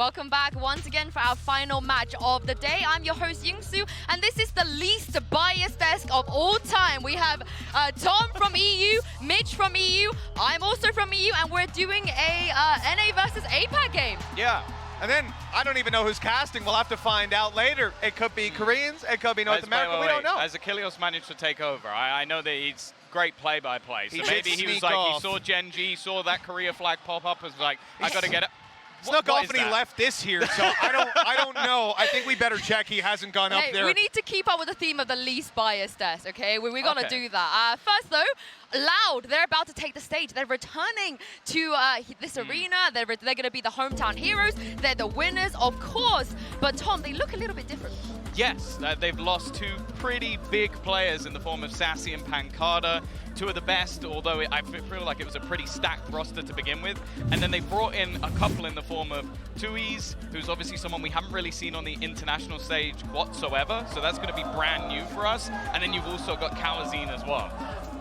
Welcome back once again for our final match of the day. I'm your host, Yingsu, and this is the least biased desk of all time. We have Tom from EU, Mitch from EU, I'm also from EU, and we're doing a NA versus APAC game. Yeah. And then, I don't even know who's casting. We'll have to find out later. It could be Koreans, it could be North America, we don't know. As Achilles managed to take over, I know that he's great play-by-play. So maybe he was sneak like, off. he saw Gen.G, saw that Korea flag pop up, was like, I gotta get it. Snuck off and he left this here, so I don't know. I think we better check he hasn't gone up there. We need to keep up with the theme of the least biased desk, okay? We're gonna do that. First though, Loud, they're about to take the stage. They're returning to this arena. They're gonna be the hometown heroes. They're the winners, of course. But Tom, they look a little bit different. Yes, they've lost two pretty big players in the form of Sassy and Pancada, two of the best, although I feel like it was a pretty stacked roster to begin with. And then they brought in a couple in the form of Tuis, who's obviously someone we haven't really seen on the international stage whatsoever, so that's going to be brand new for us. And then you've also got Kawazine as well.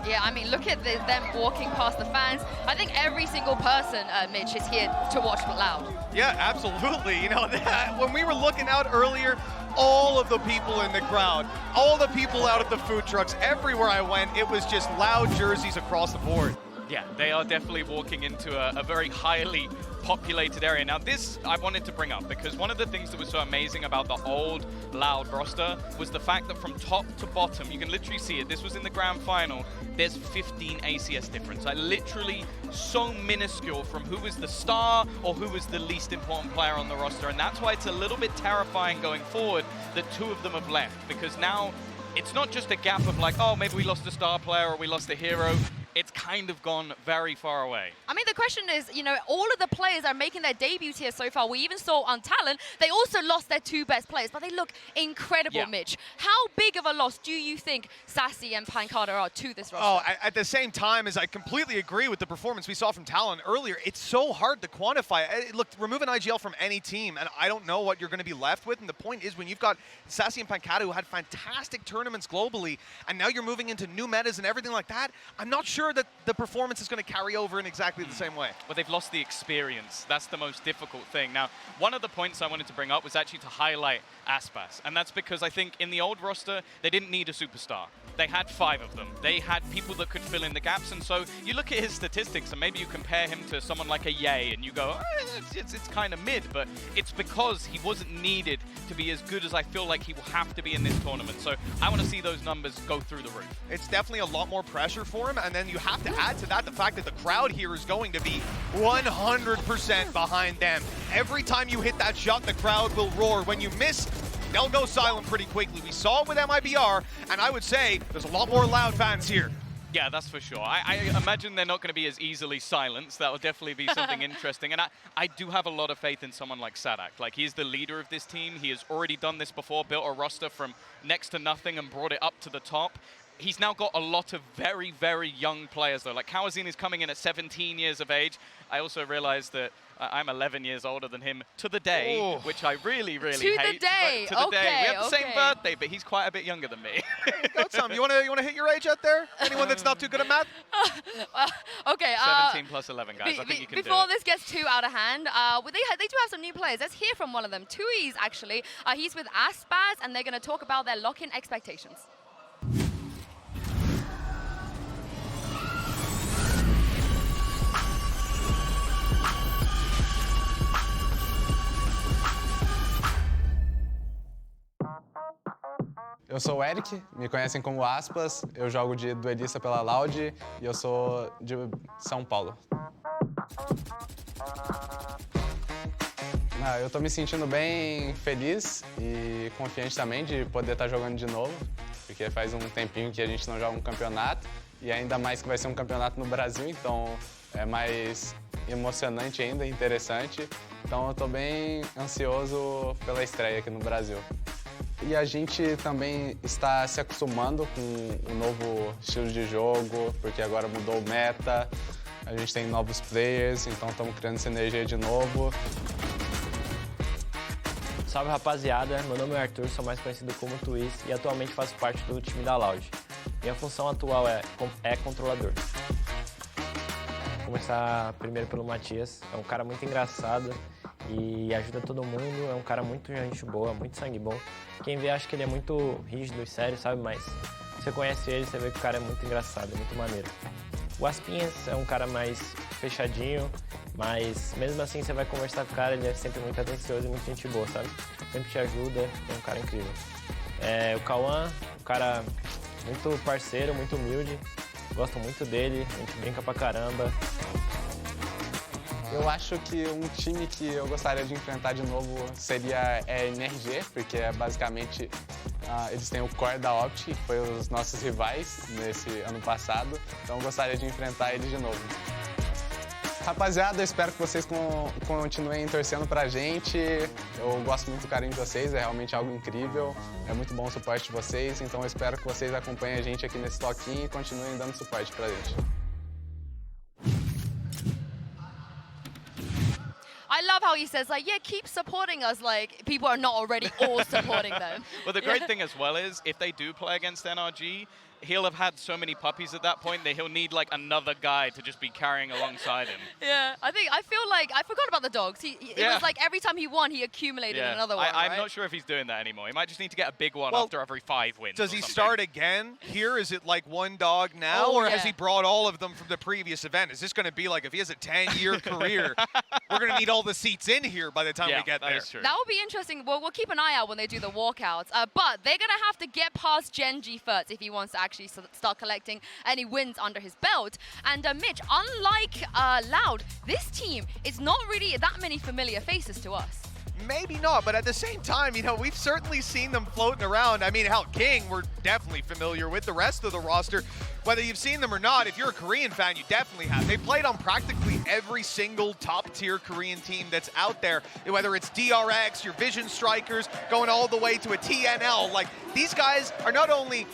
Yeah, I mean, look at them walking past the fans. I think every single person, Mitch, is here to watch Loud. Yeah, absolutely. You know, when we were looking out earlier, all of the people in the crowd, all the people out at the food trucks, everywhere I went, it was just Loud jerseys across the board. Yeah, they are definitely walking into a very highly populated area. Now this I wanted to bring up because one of the things that was so amazing about the old Loud roster was the fact that from top to bottom, you can literally see it, this was in the grand final, there's 15 ACS difference. Like literally so minuscule from who was the star or who was the least important player on the roster, and that's why it's a little bit terrifying going forward that two of them have left, because now it's not just a gap of like, oh, maybe we lost a star player or we lost a hero. It's kind of gone very far away. I mean, the question is, you know, all of the players are making their debuts here so far. We even saw on Talent, they also lost their two best players, but they look incredible, Mitch. How big of a loss do you think Sassy and Pancada are to this roster? Oh, at the same time as I completely agree with the performance we saw from Talent earlier, it's so hard to quantify. Look, remove an IGL from any team, and I don't know what you're going to be left with. And the point is, when you've got Sassy and Pancada who had fantastic tournaments globally, and now you're moving into new metas and everything like that, I'm not sure that the performance is going to carry over in exactly the same way. Well, they've lost the experience. That's the most difficult thing. Now, one of the points I wanted to bring up was actually to highlight Aspas, and that's because I think in the old roster, they didn't need a superstar. They had 5 of them. They had people that could fill in the gaps, and so you look at his statistics, and maybe you compare him to someone like a Ye, and you go, it's kind of mid, but it's because he wasn't needed to be as good as I feel like he will have to be in this tournament. So I want to see those numbers go through the roof. It's definitely a lot more pressure for him, and then you have to add to that the fact that the crowd here is going to be 100% behind them. Every time you hit that shot, the crowd will roar. When you miss, they'll go silent pretty quickly. We saw it with MIBR, and I would say there's a lot more Loud fans here. Yeah, that's for sure. I imagine they're not going to be as easily silenced. That will definitely be something interesting. And I do have a lot of faith in someone like Sadak. Like, he's the leader of this team. He has already done this before, built a roster from next to nothing and brought it up to the top. He's now got a lot of very, very young players, though. Like, Kawazine is coming in at 17 years of age. I also realized that I'm 11 years older than him to the day, which I really, really hate. To the day. To the day. We have the same birthday, but he's quite a bit younger than me. Go, Tom. You want to hit your age out there? Anyone that's not too good at math? Okay. 17 plus 11, guys. I think you can do it. Before this gets too out of hand, they do have some new players. Let's hear from one of them. Tuis, actually. He's with Aspas, and they're going to talk about their lock-in expectations. Eu sou o Eric, me conhecem como Aspas, eu jogo de duelista pela Loud e eu sou de São Paulo. Eu tô me sentindo bem feliz e confiante também de poder estar jogando de novo, porque faz um tempinho que a gente não joga um campeonato e ainda mais que vai ser um campeonato no Brasil, então é mais emocionante ainda, interessante. Então eu tô bem ansioso pela estreia aqui no Brasil. E a gente também está se acostumando com o novo estilo de jogo, porque agora mudou o meta, a gente tem novos players, então estamos criando sinergia de novo. Salve rapaziada, meu nome é Arthur, sou mais conhecido como Tuis e atualmente faço parte do time da Loud. Minha função atual é controlador. Vou começar primeiro pelo Matias, é um cara muito engraçado e ajuda todo mundo, é um cara muito gente boa, muito sangue bom. Quem vê acha que ele é muito rígido e sério, sabe? Mas você conhece ele, você vê que o cara é muito engraçado, é muito maneiro. O Aspinhas é um cara mais fechadinho, mas mesmo assim você vai conversar com o cara, ele é sempre muito atencioso e muito gente boa, sabe? Sempre te ajuda, é um cara incrível. O Cauã, um cara muito parceiro, muito humilde, gosto muito dele, a gente brinca pra caramba. Eu acho que um time que eu gostaria de enfrentar de novo seria a EMEA, porque basicamente eles têm o core da Optic, que foi os nossos rivais nesse ano passado, então eu gostaria de enfrentar eles de novo. Rapaziada, eu espero que vocês continuem torcendo pra gente. Eu gosto muito do carinho de vocês, é realmente algo incrível. É muito bom o suporte de vocês, então eu espero que vocês acompanhem a gente aqui nesse Lockinho e continuem dando suporte pra gente. I love how he says, like, yeah, keep supporting us, like people are not already all supporting them. Well, the great thing as well is, if they do play against NRG, he'll have had so many puppies at that point that he'll need like another guy to just be carrying alongside him. Yeah, I feel like I forgot about the dogs. It was like every time he won, he accumulated another one. I'm not sure if he's doing that anymore. He might just need to get a big one after every 5 wins. Does he start again here? Is it like one dog now, or has he brought all of them from the previous event? Is this going to be like, if he has a 10-year career, we're going to need all the seats in here by the time we get there? That is true. That will be interesting. Well, we'll keep an eye out when they do the walkouts. But they're going to have to get past Gen.G first if he wants to actually start collecting any wins under his belt. And Mitch, unlike Loud, this team is not really that many familiar faces to us. Maybe not, but at the same time, you know, we've certainly seen them floating around. I mean, hell, King, we're definitely familiar with. The rest of the roster, whether you've seen them or not, if you're a Korean fan, you definitely have. They've played on practically every single top-tier Korean team that's out there, whether it's DRX, your Vision Strikers, going all the way to a TNL. Like, these guys are not only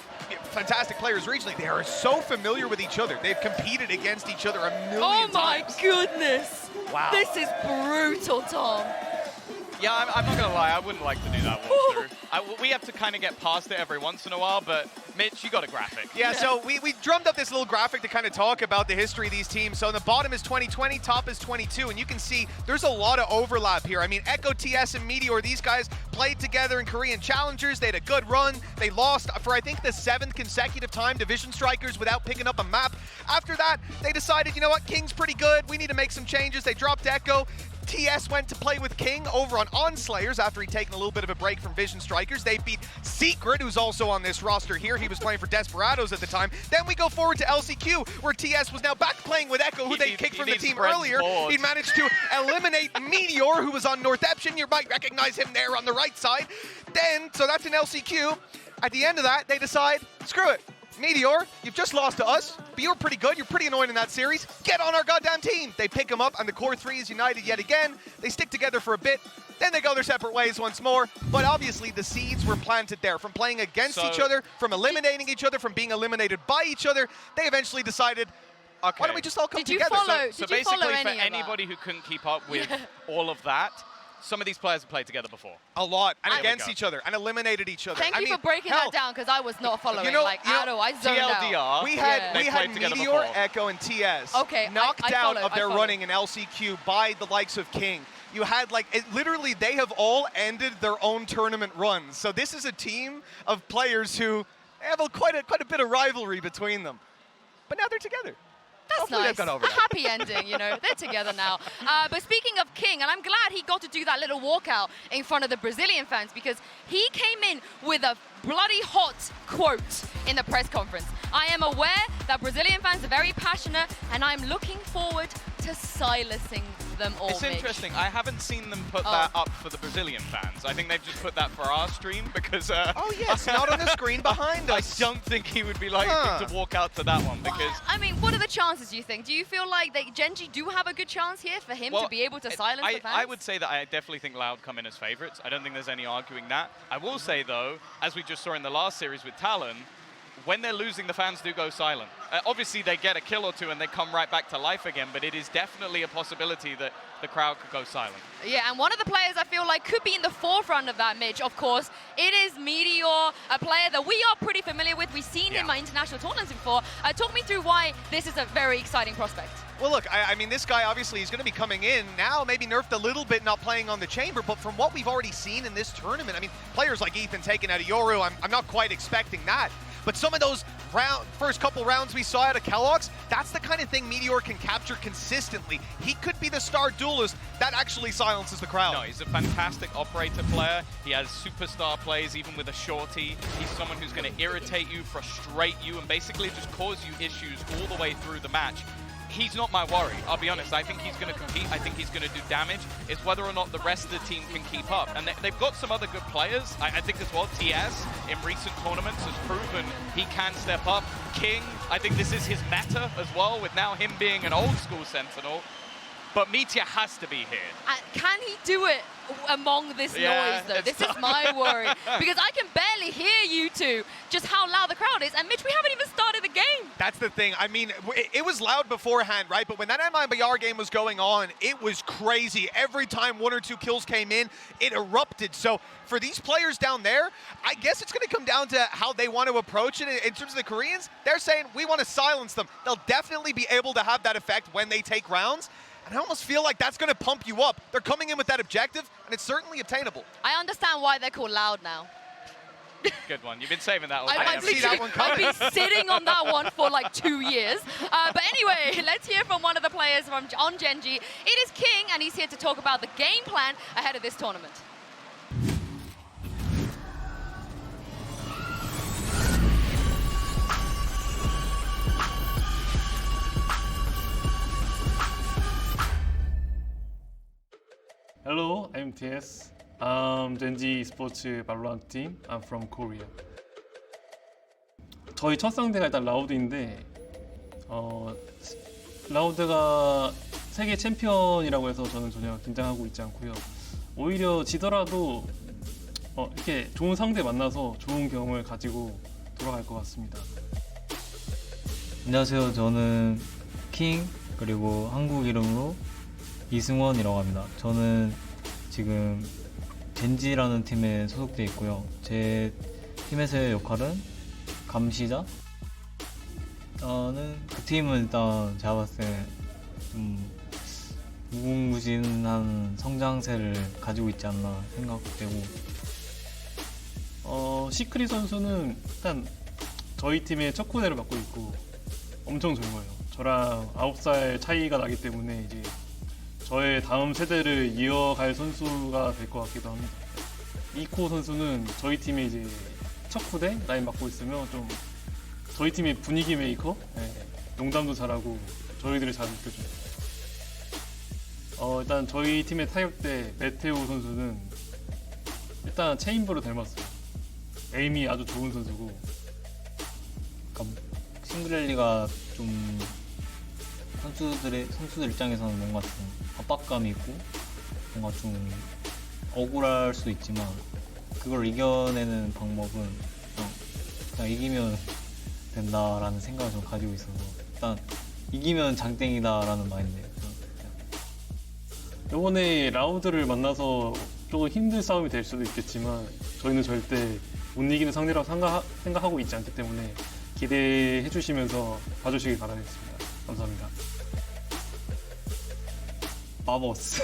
fantastic players regionally, they are so familiar with each other. They've competed against each other a million times. Oh my goodness! Wow. This is brutal, Tom. Yeah, I'm not going to lie, I wouldn't like to do that walkthrough. We have to kind of get past it every once in a while, but Mitch, you got a graphic. Yeah, so we drummed up this little graphic to kind of talk about the history of these teams. So on the bottom is 2020, top is 22, and you can see there's a lot of overlap here. I mean, Echo, TS, and Meteor, these guys played together in Korean Challengers. They had a good run. They lost for, I think, the 7th consecutive time to Vision Strikers without picking up a map. After that, they decided, you know what, King's pretty good. We need to make some changes. They dropped Echo. TS went to play with King over on Onslayers after he'd taken a little bit of a break from Vision Strikers. They beat Secret, who's also on this roster here. He was playing for Desperados at the time. Then we go forward to LCQ, where TS was now back playing with Echo, who they kicked from the team earlier. He managed to eliminate Meteor, who was on North Epson. You might recognize him there on the right side. Then, so that's an LCQ. At the end of that, they decide, screw it. Meteor, you've just lost to us, but you're pretty good. You're pretty annoying in that series. Get on our goddamn team. They pick him up, and the core 3 is united yet again. They stick together for a bit. Then they go their separate ways once more. But obviously, the seeds were planted there. From playing against each other, from eliminating each other, from being eliminated by each other, they eventually decided, okay, why don't we just all come together? So basically, for anybody who couldn't keep up with all of that, some of these players have played together before. A lot, and against each other, and eliminated each other. Thank you for breaking that down, because I was not following, at all. I zoned out. We had Meteor, Echo, and TS knocked out of their running in LCQ by the likes of King. You had, like, literally, they have all ended their own tournament runs. So this is a team of players who have quite a bit of rivalry between them. But now they're together. That's nice. A happy ending, you know. They're together now. But speaking of King, and I'm glad he got to do that little walkout in front of the Brazilian fans, because he came in with a bloody hot quote in the press conference. I am aware that Brazilian fans are very passionate, and I'm looking forward to silencing them all. It's interesting. I haven't seen them put that up for the Brazilian fans. I think they've just put that for our stream because... oh, yeah, it's not on the screen behind us. I don't think he would be likely to walk out to that one because... Well, I mean, what are the chances, do you think? Do you feel like Gen.G do have a good chance here for him to be able to silence the fans? I would say that I definitely think Loud come in as favourites. I don't think there's any arguing that. I will say, though, as we just saw in the last series with Talon, when they're losing, the fans do go silent. Obviously, they get a kill or two and they come right back to life again, but it is definitely a possibility that the crowd could go silent. Yeah, and one of the players I feel like could be in the forefront of that, Mitch, of course, it is Meteor, a player that we are pretty familiar with. We've seen him at international tournaments before. Talk me through why this is a very exciting prospect. Well, look, I mean, this guy obviously is going to be coming in now, maybe nerfed a little bit, not playing on the chamber, but from what we've already seen in this tournament, I mean, players like Ethan taken out of Yoru, I'm not quite expecting that. But some of those first couple rounds we saw out of Kellogg's, that's the kind of thing Meteor can capture consistently. He could be the star duelist that actually silences the crowd. No, he's a fantastic operator player. He has superstar plays, even with a shorty. He's someone who's going to irritate you, frustrate you, and basically just cause you issues all the way through the match. He's not my worry, I'll be honest. I think he's going to compete. I think he's going to do damage. It's whether or not the rest of the team can keep up. And they've got some other good players. I think as well, TS in recent tournaments has proven he can step up. King, I think this is his meta as well, with now him being an old school Sentinel. But Meteor has to be here. Can he do it among this noise, though? This is my worry. Because I can barely hear you two, just how loud the crowd is. And Mitch, we haven't even started the game. That's the thing. I mean, it was loud beforehand, right? But when that MIBR game was going on, it was crazy. Every time 1 or 2 kills came in, it erupted. So for these players down there, I guess it's going to come down to how they want to approach it. In terms of the Koreans, they're saying, we want to silence them. They'll definitely be able to have that effect when they take rounds. And I almost feel like that's going to pump you up. They're coming in with that objective, and it's certainly obtainable. I understand why they're called loud now. Good one. You've been saving that all day. I've been sitting on that one for like 2 years. But anyway, let's hear from one of the players on Gen.G. It is King, and he's here to talk about the game plan ahead of this tournament. Hello, I'm TS. Gen.G Esports VALORANT team. I'm from Korea. 저희 첫 상대가 일단 라우드인데 라우드가 세계 챔피언이라고 해서 저는 전혀 긴장하고 있지 않고요. 오히려 지더라도 이렇게 좋은 상대 만나서 좋은 경험을 가지고 돌아갈 것 같습니다. 안녕하세요. 저는 킹 그리고 한국 이름으로 이승원이라고 합니다. 저는 지금 젠지라는 팀에 소속돼 있고요. 제 팀에서의 역할은 감시자. 저는 그 팀은 일단 제가 봤을 때 좀 무궁무진한 성장세를 가지고 있지 않나 생각되고. 시크릿 선수는 일단 저희 팀의 첫 코너를 맡고 있고 엄청 젊어요. 저랑 9살 차이가 나기 때문에 이제 저의 다음 세대를 이어갈 선수가 될 것 같기도 합니다. 이코 선수는 저희 팀의 이제 첫 후대 라인 맡고 있으면 좀 저희 팀의 분위기 메이커, 농담도 잘하고 저희들을 잘 느껴줘요. 일단 저희 팀의 타격대 메테오 선수는 일단 체인버를 닮았어요. 에임이 아주 좋은 선수고. 그러니까 싱글랠리가 좀 선수들 입장에서는 뭔가 좀 압박감이 있고 뭔가 좀 억울할 수도 있지만 그걸 이겨내는 방법은 그냥 이기면 된다라는 생각을 좀 가지고 있어서 일단 이기면 장땡이다라는 마인드예요. 이번에 라우드를 만나서 조금 힘든 싸움이 될 수도 있겠지만 저희는 절대 못 이기는 상대라고 생각하고 있지 않기 때문에 기대해 주시면서 봐주시길 바라겠습니다. 감사합니다. 바보스.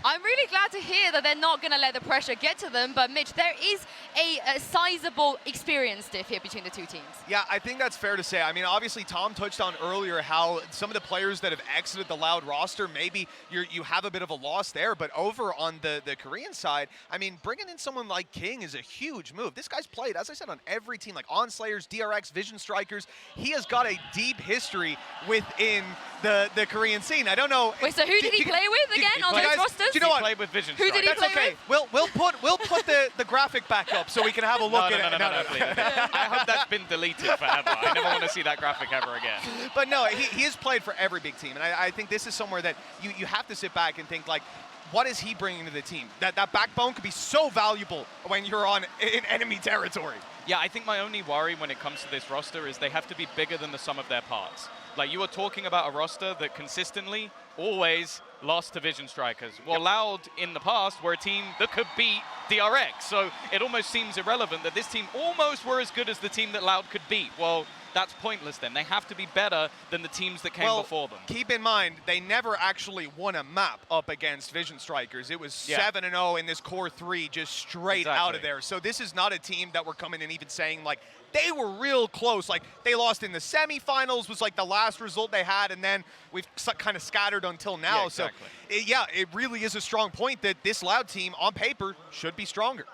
I'm really glad to hear that they're not going to let the pressure get to them, but Mitch, there is a sizable experience diff here between the two teams. Yeah, I think that's fair to say. I mean, obviously, Tom touched on earlier how some of the players that have exited the Loud roster, maybe you have a bit of a loss there, but over on the Korean side, I mean, bringing in someone like King is a huge move. This guy's played, as I said, on every team, like Onslayers, DRX, Vision Strikers. He has got a deep history within the Korean scene. I don't know. Wait, so who did he play with again on those rosters? Do you know what? He played with Vision Who did he That's play okay. with? We'll put the graphic back up so we can have a look at it. No, please. I hope that's been deleted forever. I never want to see that graphic ever again. But no, he has played for every big team, and I think this is somewhere that you have to sit back and think, like, what is he bringing to the team? That backbone could be so valuable when you're in enemy territory. Yeah, I think my only worry when it comes to this roster is they have to be bigger than the sum of their parts. Like, you are talking about a roster that consistently always lost to Vision Strikers. Well, Loud in the past were a team that could beat DRX, so it almost seems irrelevant that this team almost were as good as the team that Loud could beat. Well, that's pointless then. They have to be better than the teams that came before them. Keep in mind, they never actually won a map up against Vision Strikers. It was 7-0 in this core 3 just straight out of there. So this is not a team that we're coming in even saying, like, they were real close. Like, they lost in the semifinals was like the last result they had, and then we've kind of scattered until now. Yeah, exactly. So, it really is a strong point that this Loud team, on paper, should be stronger.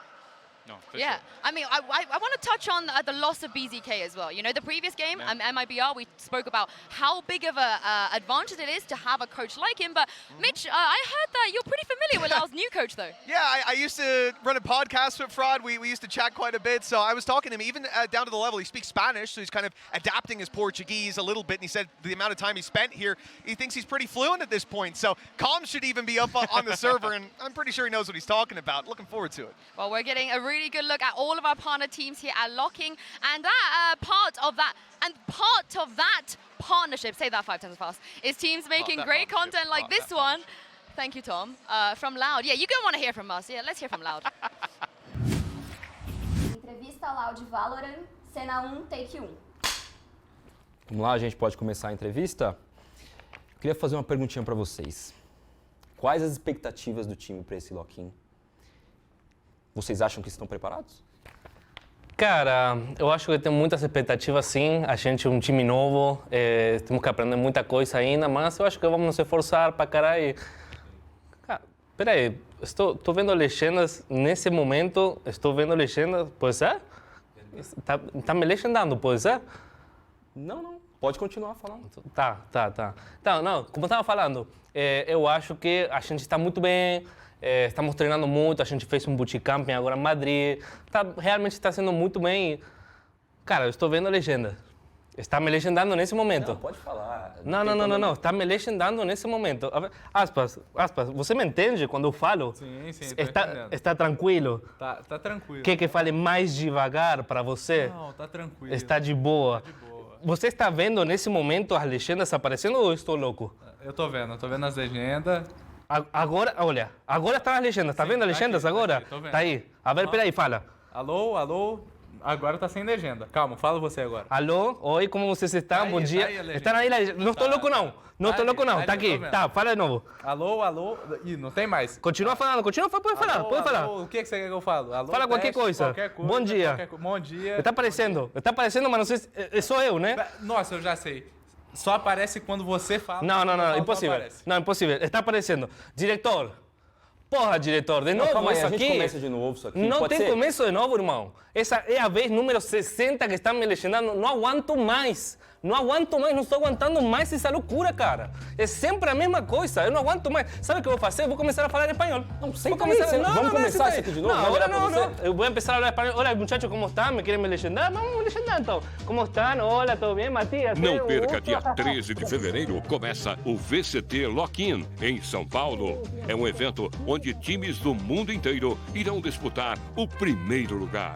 No, for Yeah, sure. I mean, I want to touch on the loss of BZK as well. You know, the previous game, MIBR, we spoke about how big of an advantage it is to have a coach like him. But Mitch, I heard that you're pretty familiar with Lau's new coach, though. Yeah, I used to run a podcast with Fraud. We used to chat quite a bit. So I was talking to him, even down to the level, he speaks Spanish, so he's kind of adapting his Portuguese a little bit. And he said the amount of time he spent here, he thinks he's pretty fluent at this point. So comms should even be up on the server, and I'm pretty sure he knows what he's talking about. Looking forward to it. Well, we're getting a really good look at all of our partner teams here at Locking, and that part of that partnership, say that 5 times fast, is teams making great content like this one. Thank you, Tom. From Loud. Yeah, you're going to want to hear from us. Yeah, let's hear from Loud. Entrevista Loud Valorant, cena take 1. Vamos lá, a gente pode começar a entrevista. Eu queria fazer uma perguntinha para vocês. Quais as expectativas do time para esse lock-in? Vocês acham que estão preparados? Cara, eu acho que tem muitas expectativas, sim. A gente é um time novo, temos que aprender muita coisa ainda, mas eu acho que vamos nos esforçar para caralho. Cara, peraí, estou vendo legendas nesse momento, pode ser? Tá me legendando, pode ser? Não, pode continuar falando. Tá. Então, não, como eu estava falando, eu acho que a gente está muito bem. Estamos treinando muito, a gente fez um bootcamp agora em Madrid. Realmente está sendo muito bem. Cara, eu estou vendo a legenda. Está me legendando nesse momento. Não, pode falar. Não. Está me legendando nesse momento. Aspas, você me entende quando eu falo? Sim, está tranquilo? Tá tranquilo. Quer que fale mais devagar para você? Não, tá tranquilo. Está de boa. Tá de boa. Você está vendo nesse momento as legendas aparecendo ou eu estou louco? Eu tô vendo as legendas. Agora, olha, agora tá as legendas. Tá vendo as legendas agora? Tô vendo. Tá aí. A ver, peraí, fala. Alô? Agora tá sem legenda. Calma, fala você agora. Alô? Oi, como vocês estão? Tá aí, Bom dia. tá aí a legenda. Está aí a legenda. Não estou louco, não. Não estou louco, não. Tá aqui. Tá, fala de novo. Alô? Ih, não tem mais. Continua falando, pode falar. O que você quer que eu falo? Alô, Fala qualquer coisa. Bom dia. Bom dia. Tá aparecendo, mas não sei se sou eu, né? Nossa, eu já sei. Só aparece quando você fala. Não, impossível. Não, impossível. Está aparecendo. Diretor. Porra, diretor, de novo calma aí, isso a gente aqui? começa de novo isso aqui. Não pode tem ser? começo de novo, irmão. Essa é a vez número 60 que estão me legendando. Não aguento mais. Não estou aguentando mais essa loucura, cara. É sempre a mesma coisa, eu não aguento mais. Sabe o que eu vou fazer? Eu vou começar a falar espanhol. Vamos começar isso aqui de novo? Não, Vamos agora virar pra não. Eu vou começar a falar espanhol. Olá, muchachos, como estão? Me querem me legendar? Vamos me legendar, então. Como estão? Olá, tudo bem, Matias? Não perca, dia 13 de fevereiro começa o VCT Lock-in em São Paulo. É um evento onde times do mundo inteiro irão disputar o primeiro lugar.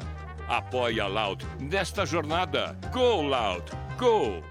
Apoie a Loud nesta jornada. Go, Loud! Go!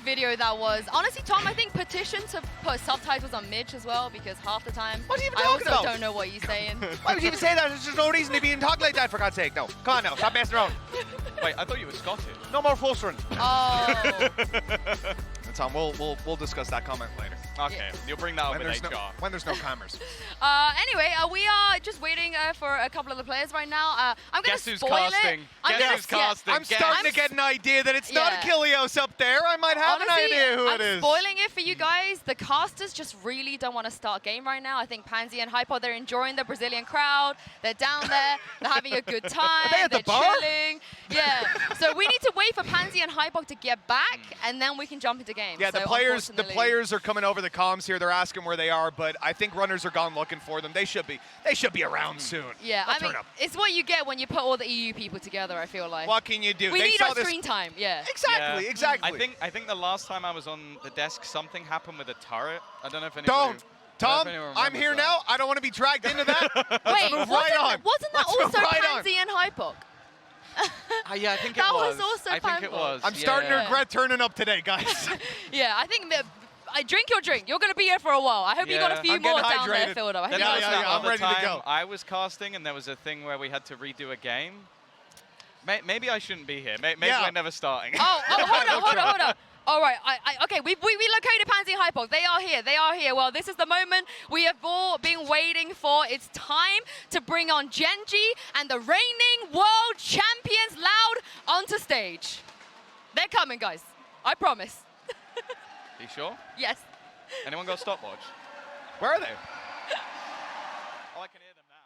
video that was. Honestly, Tom, I think petition to put subtitles on Mitch as well, because half the time What are you even I talking also about? don't know what he's saying. Why would you even say that? There's just no reason to be in talk like that, for God's sake. No. Come on now. Stop messing around. Wait, I thought you were Scottish. No more Fulstron. Oh. Tom, we'll discuss that comment later. Okay, you'll bring that up with HR. When there's no cameras. Anyway, we are just waiting for a couple of the players right now. I'm going to Guess who's spoil casting? it. Guess who's casting? I'm starting to get an idea that it's not a Kilios up there. I might have Honestly, an idea who I'm it is. spoiling it for you guys. The casters just really don't want to start game right now. I think Pansy and Hypo, they're enjoying the Brazilian crowd. They're down there. They're having a good time. Are they at the They're bar? chilling. Yeah. So we need to wait for Pansy and Hypo to get back, and then we can jump into game. Yeah, so the players unfortunately- are coming over the comms here. They're asking where they are, but I think runners are gone looking for them. They should be around soon. Yeah, Let's I mean, turn up. it's what you get when you put all the EU people together, I feel like. What can you do? We They need saw our this- screen time, yeah. Exactly, Yeah. exactly. I think the last time I was on the desk, something happened with a turret. I don't know if anyone. Don't. Tom, I'm here now. I don't want to be dragged into that. Let's Wait, move wasn't, right on. wasn't that Let's move also right on. Pansy and Hypok? Yeah, I think That it was. was also I think it painful. was. I'm starting to yeah. regret turning up today, guys. Yeah, I think drink your drink. You're going to be here for a while. I hope you got a Yeah. few I'm more getting down there hydrated. filled up. I Then hope there you was got that I'm other ready to time go. I was casting, and there was a thing where we had to redo a game. Maybe I shouldn't be here. Maybe Yeah. we're never starting. Oh, hold on. All right, okay, we located Pansy and Hypok. They are here. Well, this is the moment we have all been waiting for. It's time to bring on Gen.G and the reigning world champions Loud onto stage. They're coming, guys. I promise. You sure? Yes. Anyone got a stopwatch? Where are they? Oh, I can hear them now.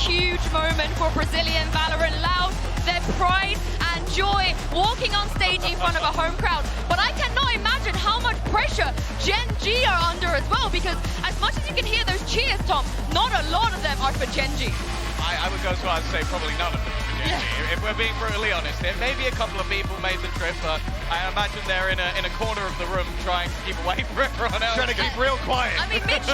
huge moment for Brazilian VALORANT Loud. Their pride and joy walking on stage in front of a home crowd. But I cannot imagine how much pressure Gen.G are under as well, because as much as you can hear those cheers, Tom, not a lot of them are for Gen.G. I would go so far as to say probably none of them for Gen.G. Yeah. If we're being brutally honest. There may be a couple of people made the trip, but I imagine they're in a corner of the room trying to keep away from everyone else. Trying to keep real quiet. I mean, Mitch,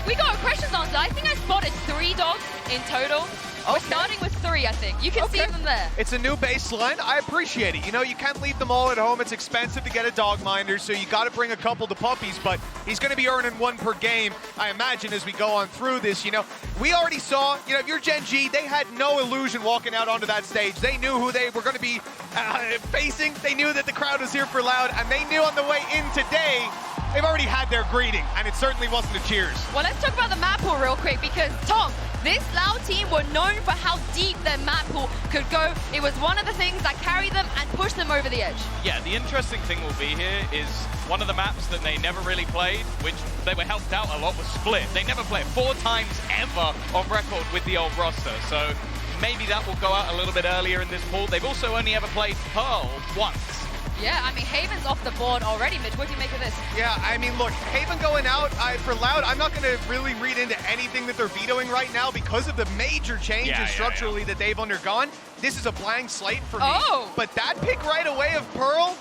we got questions answered. I think I spotted 3 dogs in total. We're starting with 3, I think. You can see them there. It's a new baseline. I appreciate it. You know, you can't leave them all at home. It's expensive to get a dog minder, so you got to bring a couple to puppies, but he's going to be earning 1 per game, I imagine, as we go on through this. You know, we already saw, you know, if you're Gen.G, they had no illusion walking out onto that stage. They knew who they were going to be facing. They knew that the crowd was here for Loud, and they knew on the way in today, they've already had their greeting, and it certainly wasn't a cheers. Well, let's talk about the map pool real quick, because, Tom, this Loud team were known for how deep their map pool could go. It was one of the things that carried them and pushed them over the edge. Yeah, the interesting thing will be here is one of the maps that they never really played, which they were helped out a lot, was Split. They never played 4 times ever on record with the old roster. So maybe that will go out a little bit earlier in this pool. They've also only ever played Pearl once. Yeah, I mean, Haven's off the board already, Mitch. What do you make of this? Yeah, I mean, look, Haven going out, for Loud, I'm not going to really read into anything that they're vetoing right now because of the major changes structurally that they've undergone. This is a blank slate for me. But that pick right away of Pearl,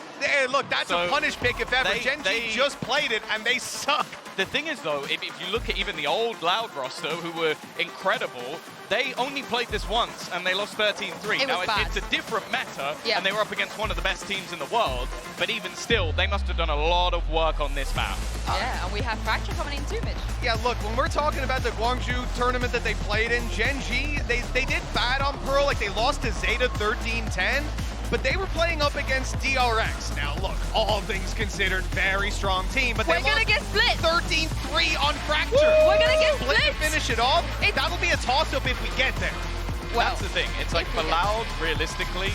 look, that's a punish pick if ever. Gen.G just played it, and they suck. The thing is, though, if you look at even the old Loud roster, who were incredible, they only played this once, and they lost 13-3. Now, it's a different meta, and they were up against one of the best teams in the world, but even still, they must have done a lot of work on this map. Yeah, and we have Fracture coming in too, Mitch. Yeah, look, when we're talking about the Guangzhou tournament that they played in, Gen.G, they did bad on Pearl, like they lost to Zeta 13-10. But they were playing up against DRX. Now, look, all things considered, very strong team, but we're gonna get split. 13-3 on Fracture. We're gonna get split. To finish it off, that'll be a toss-up if we get there. Well, that's the thing. It's like for Loud, realistically,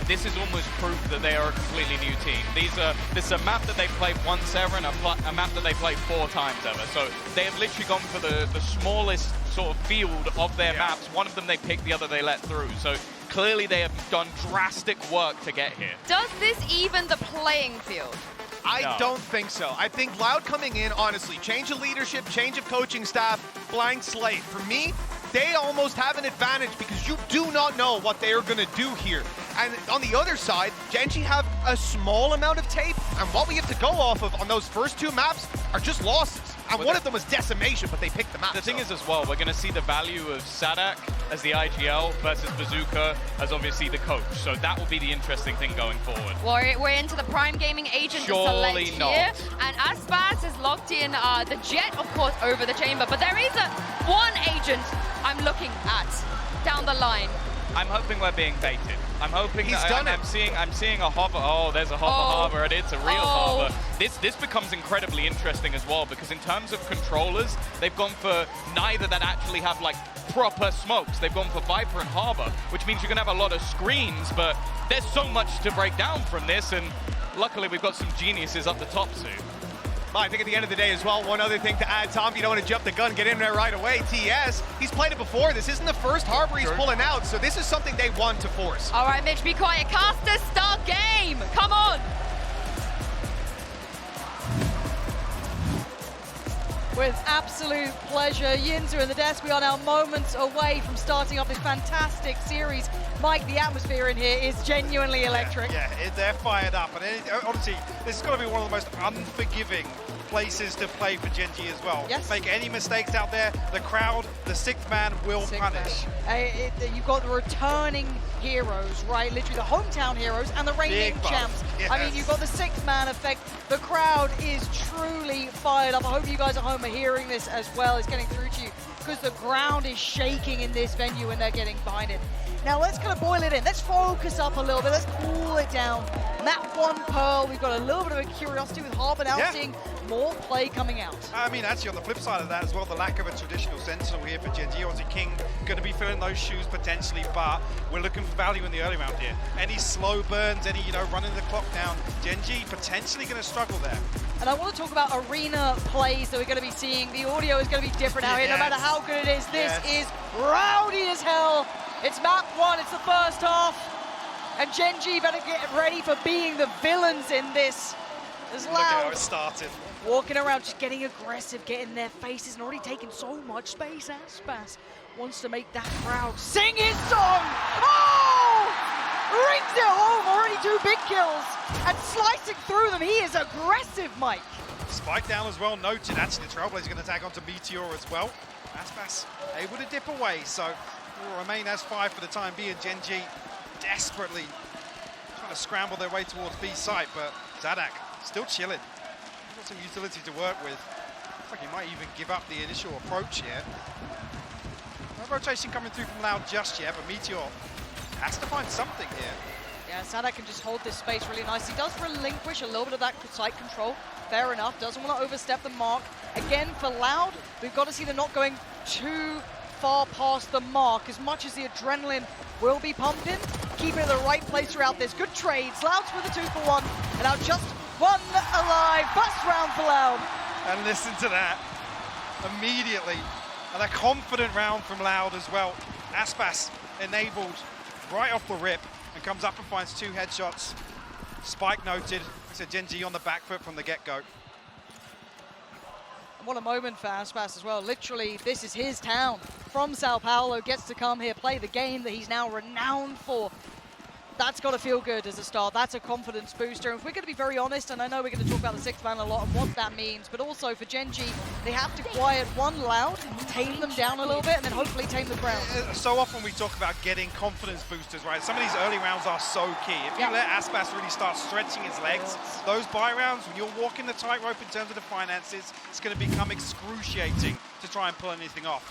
this is almost proof that they are a completely new team. This is a map that they played once ever and a map that they played 4 times ever. So they have literally gone for the smallest sort of field of their maps. One of them they picked, the other they let through. So clearly they have done drastic work to get here. Does this even the playing field? I don't think so. I think Loud coming in, honestly, change of leadership, change of coaching staff, blank slate. For me, they almost have an advantage because you do not know what they are going to do here. And on the other side, Gen.G have a small amount of tape, and what we have to go off of on those first 2 maps are just losses. And one of them was decimation, but they picked the map. The thing is as well, we're going to see the value of Sadak as the IGL versus Bazooka as obviously the coach. So that will be the interesting thing going forward. Well, we're into the Prime Gaming agent to select here. And Aspas is locked in the Jet, of course, over the chamber. But there is one agent I'm looking at down the line. I'm hoping we're being baited. I'm hoping I'm seeing a hover. Oh, there's a hover, and it's a real hover. This becomes incredibly interesting as well because in terms of controllers, they've gone for neither that actually have like proper smokes. They've gone for Viper and Harbor, which means you're gonna have a lot of screens, but there's so much to break down from this, and luckily we've got some geniuses up the top soon. I think at the end of the day as well, one other thing to add, Tom, you don't want to jump the gun, get in there right away. TS, he's played it before. This isn't the first Harbor he's pulling out, so this is something they want to force. All right, Mitch, be quiet. Casters, start game. Come on. With absolute pleasure, Yinza in the desk. We are now moments away from starting off this fantastic series. Mike, the atmosphere in here is genuinely electric. Yeah, they're fired up. And honestly, this is going to be one of the most unforgiving places to play for Gen.G as well. Yes. Make any mistakes out there, the crowd, the 6th man will punish. You've got the returning heroes, right? Literally the hometown heroes and the reigning champs. Yes. I mean, you've got the 6th man effect. The crowd is truly fired up. I hope you guys at home are hearing this as well. It's getting through to you because the ground is shaking in this venue and they're getting behind it. Now let's kind of boil it in. Let's focus up a little bit. Let's cool it down. Map 1 Pearl. We've got a little bit of a curiosity with Harbor now seeing more play coming out. I mean, actually on the flip side of that as well, the lack of a traditional Sentinel here for Gen.G. Obviously King going to be filling those shoes potentially, but we're looking for value in the early round here. Any slow burns, any, running the clock down, Gen.G potentially going to struggle there. And I want to talk about arena plays that we're going to be seeing. The audio is going to be different out here, no matter how good it is. This is rowdy as hell. It's map 1, it's the first half. And Gen.G better get ready for being the villains in this. As Loud. Look at how it started. Walking around, just getting aggressive, getting their faces, and already taking so much space. Aspas wants to make that crowd sing his song. Oh! Rings it home, already 2 big kills. And slicing through them, he is aggressive, Mike. Spike down as well, noted. Actually, the Trailblazer going to tag onto Meteor as well. Aspas able to dip away, so will remain as 5 for the time being. Gen.G desperately trying to scramble their way towards B site, but Zadak still chilling. He's got some utility to work with. Looks like he might even give up the initial approach here. No rotation coming through from Loud just yet, but Meteor has to find something here. Yeah, Zadak can just hold this space really nice. He does relinquish a little bit of that site control. Fair enough, doesn't want to overstep the mark. Again, for Loud, we've got to see them not going too far past the mark. As much as the adrenaline will be pumping, keep it in the right place throughout this. Good trades. Loud's with a 2-for-1, and now just 1 alive. First round for Loud. And listen to that. Immediately. And a confident round from Loud as well. Aspas enabled right off the rip and comes up and finds 2 headshots. Spike noted. I said Gen.G on the back foot from the get-go. What a moment for Aspas as well. Literally, this is his town. From Sao Paulo, gets to come here, play the game that he's now renowned for. That's got to feel good as a start. That's a confidence booster. And if we're going to be very honest, and I know we're going to talk about the 6th man a lot and what that means, but also for Gen.G, they have to quiet one Loud, tame them down a little bit, and then hopefully tame the ground. So often we talk about getting confidence boosters, right? Some of these early rounds are so key. If you let Aspas really start stretching his legs, those buy rounds, when you're walking the tightrope in terms of the finances, it's going to become excruciating to try and pull anything off.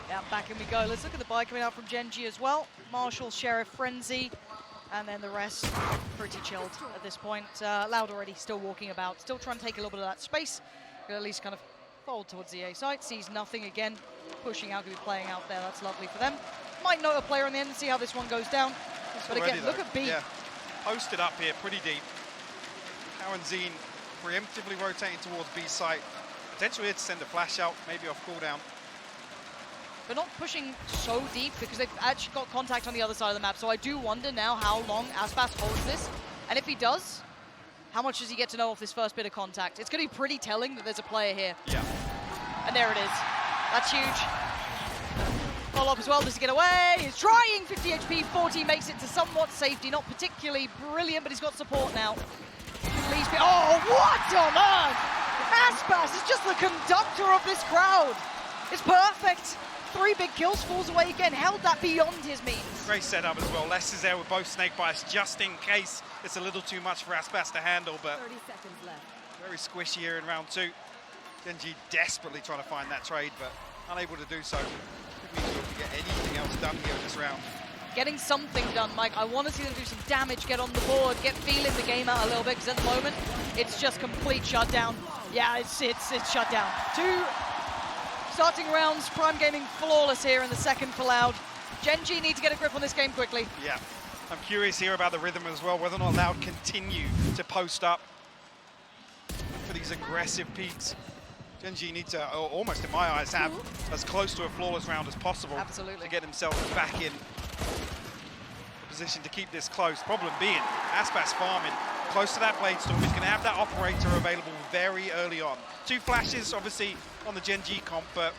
Yeah, back in we go. Let's look at the buy coming out from Gen.G as well. Marshall, Sheriff, Frenzy. And then the rest pretty chilled at this point. Loud already still walking about, still trying to take a little bit of that space. Could at least kind of fold towards the A side, sees nothing again. Pushing out, could be playing out there, that's lovely for them. Might note a player in the end and see how this one goes down. But again, look at B. Yeah, posted up here pretty deep. Cow and Zine preemptively rotating towards B site. Potentially here to send a flash out, maybe off cooldown. But not pushing so deep because they've actually got contact on the other side of the map. So I do wonder now how long Aspas holds this. And if he does, how much does he get to know off this first bit of contact? It's going to be pretty telling that there's a player here. Yeah. And there it is. That's huge. Follow-up as well, does he get away? He's trying, 50 HP, 40 makes it to somewhat safety. Not particularly brilliant, but he's got support now. Oh, what on earth? Aspas is just the conductor of this crowd. It's perfect. 3 big kills, falls away again, held that beyond his means. Great setup as well. Les is there with both snake bites just in case it's a little too much for Aspas to handle, but 30 seconds left. Very squishy here in round 2. Gen.G desperately trying to find that trade, but unable to do so. Could mean to get anything else done here in this round. Getting something done, Mike. I want to see them do some damage, get on the board, get feeling the game out a little bit, because at the moment, it's just complete shutdown. Yeah, it's shut down. 2 starting rounds, Prime Gaming flawless here in the second for Loud. Gen.G need to get a grip on this game quickly. Yeah, I'm curious here about the rhythm as well, whether or not Loud continue to post up for these aggressive peaks. Gen.G need to, almost in my eyes, have as close to a flawless round as possible. Absolutely. To get themselves back in a position to keep this close. Problem being, Aspas farming close to that Blade Storm. He's going to have that operator available very early on. 2 flashes, obviously, on the Gen.G comp, but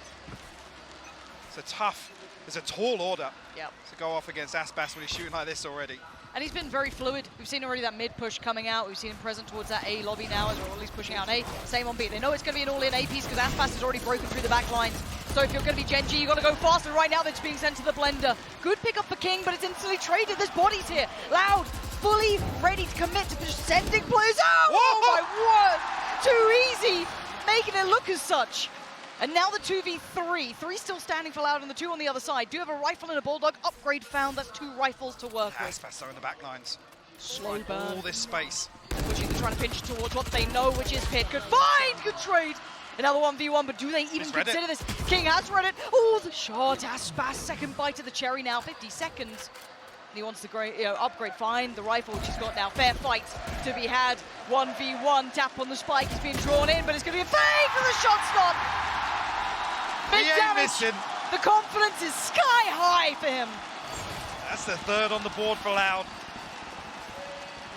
it's a tall order to go off against Aspas when he's shooting like this already. And he's been very fluid. We've seen already that mid push coming out. We've seen him present towards that A lobby now, or at least pushing out an A. Same on B. They know it's going to be an all-in A piece because Aspas has already broken through the back lines. So if you're going to be Gen.G, you've got to go faster. Right now, that's being sent to the blender. Good pick up for King, but it's instantly traded. There's bodies here. Loud, fully ready to commit to just sending players out. Oh my word! Too easy, making it look as such. And now the 2v3. 3 still standing for Loud and the 2 on the other side. Do have a rifle and a bulldog. Upgrade found. That's 2 rifles to work with. Aspas are in the back lines. Slow burn. All this space. Pushing, trying to pinch towards what they know, which is Pit. Good find, good trade. Another 1v1, but do they even consider this? King has read it. Oh, the shot. Aspas, second bite of the cherry now. 50 seconds. And he wants to upgrade, find the rifle, which he's got now. Fair fight to be had. 1v1, tap on the spike. He's being drawn in, but it's going to be a fake for the shot stop. Big damage. The confidence is sky high for him. That's the 3rd on the board for Loud.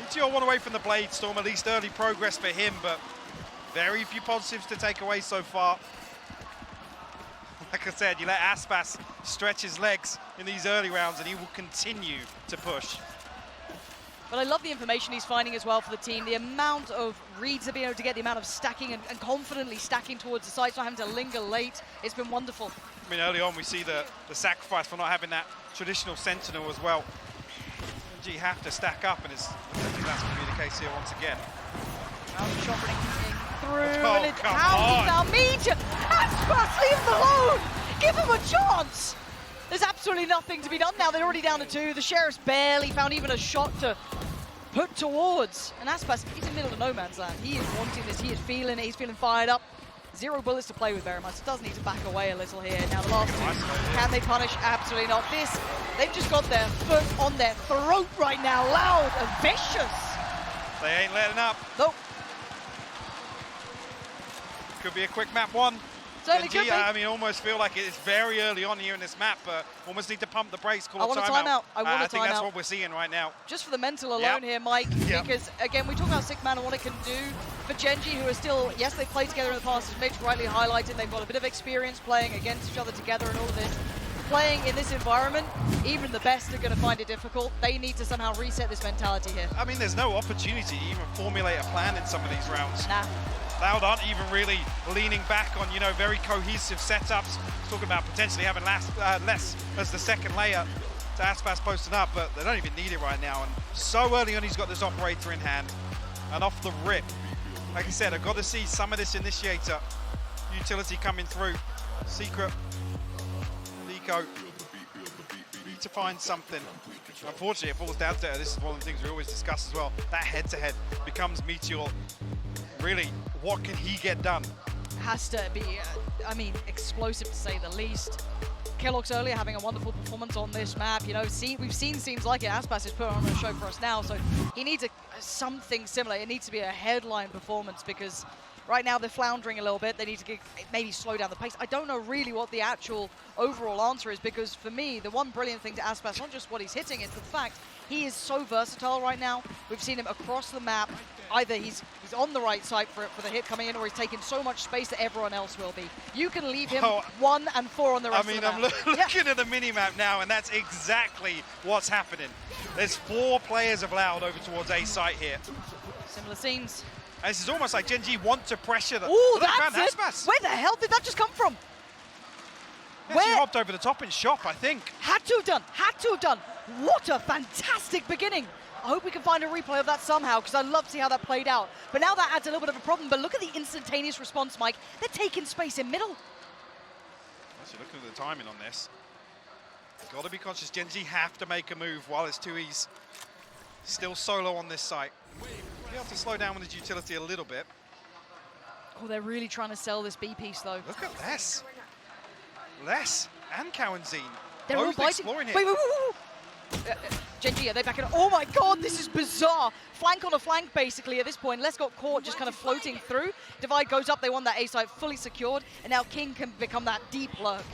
Meteor one away from the Blade Storm, at least early progress for him, but very few positives to take away so far. Like I said, you let Aspas stretch his legs in these early rounds and he will continue to push. But I love the information he's finding as well for the team. The amount of reads they're being able to get, the amount of stacking and confidently stacking towards the sides, not having to linger late. It's been wonderful. I mean, early on we see the sacrifice for not having that traditional sentinel as well. Gen.G have to stack up, and I think that's going to be the case here once again. Shot through, and it's out now. Meteor! Aspas, leave him alone! Give him a chance! There's absolutely nothing to be done now. They're already down to 2. The Sheriff's barely found even a shot to put towards. And Aspas, he's in the middle of no man's land. He is wanting this. He is feeling it. He's feeling fired up. 0 bullets to play with, very much. Does need to back away a little here. Now the last 2. Can they punish? Absolutely not. They've just got their foot on their throat right now. Loud and vicious. They ain't letting up. Nope. Could be a quick map 1. Certainly Gen.G, could be. I mean, almost feel like it's very early on here in this map. Almost need to pump the brakes, call I want a timeout. I think that's what we're seeing right now. Just for the mental alone here, Mike, because again, we talk about Sick Man and what it can do for Gen.G, who are still, yes, they played together in the past, as Mitch rightly highlighted. They've got a bit of experience playing against each other together and all of this. Playing in this environment, even the best are going to find it difficult. They need to somehow reset this mentality here. I mean, there's no opportunity to even formulate a plan in some of these rounds. Nah. Loud aren't even really leaning back on, very cohesive setups. Talking about potentially having less as the second layer to Aspas posting up, but they don't even need it right now. And so early on, he's got this operator in hand. And off the rip, like I said, I've got to see some of this initiator utility coming through. Secret, Nico, need to find something. Unfortunately, it falls down to, this is one of the things we always discuss as well, that head-to-head becomes Meteor. Really, what can he get done? Has to be, I mean, explosive to say the least. Kellogg's earlier having a wonderful performance on this map. We've seen seems like it. Aspas is put on a show for us now, so he needs something similar. It needs to be a headline performance because right now they're floundering a little bit. They need to maybe slow down the pace. I don't know really what the actual overall answer is because for me, the one brilliant thing to Aspas, not just what he's hitting, it's the fact he is so versatile right now. We've seen him across the map. Either he's on the right side for the hit coming in, or he's taking so much space that everyone else will be. You can leave him 1 and 4 on the rest of the map. I'm looking at the mini-map now, and that's exactly what's happening. There's 4 players of Loud over towards A site here. Similar scenes. And this is almost like Gen.G want to pressure the... Ooh, that's it! Where the hell did that just come from? He hopped over the top and shot, I think. Had to have done. What a fantastic beginning. I hope we can find a replay of that somehow, because I'd love to see how that played out. But now that adds a little bit of a problem. But look at the instantaneous response, Mike. They're taking space in middle. Actually, looking at the timing on this. Got to be conscious. Gen.G have to make a move while it's 2Es. Still solo on this site. You have to slow down with his utility a little bit. Oh, they're really trying to sell this B piece, though. Look at Les. Les and Cowanzine. They're all biting. Exploring it. Wait. Gen.G, are they back in? Oh my god, this is bizarre. Flank on a flank, basically, at this point. Les got caught just kind of floating through. Divide goes up, they want that A site fully secured, and now King can become that deep lurk.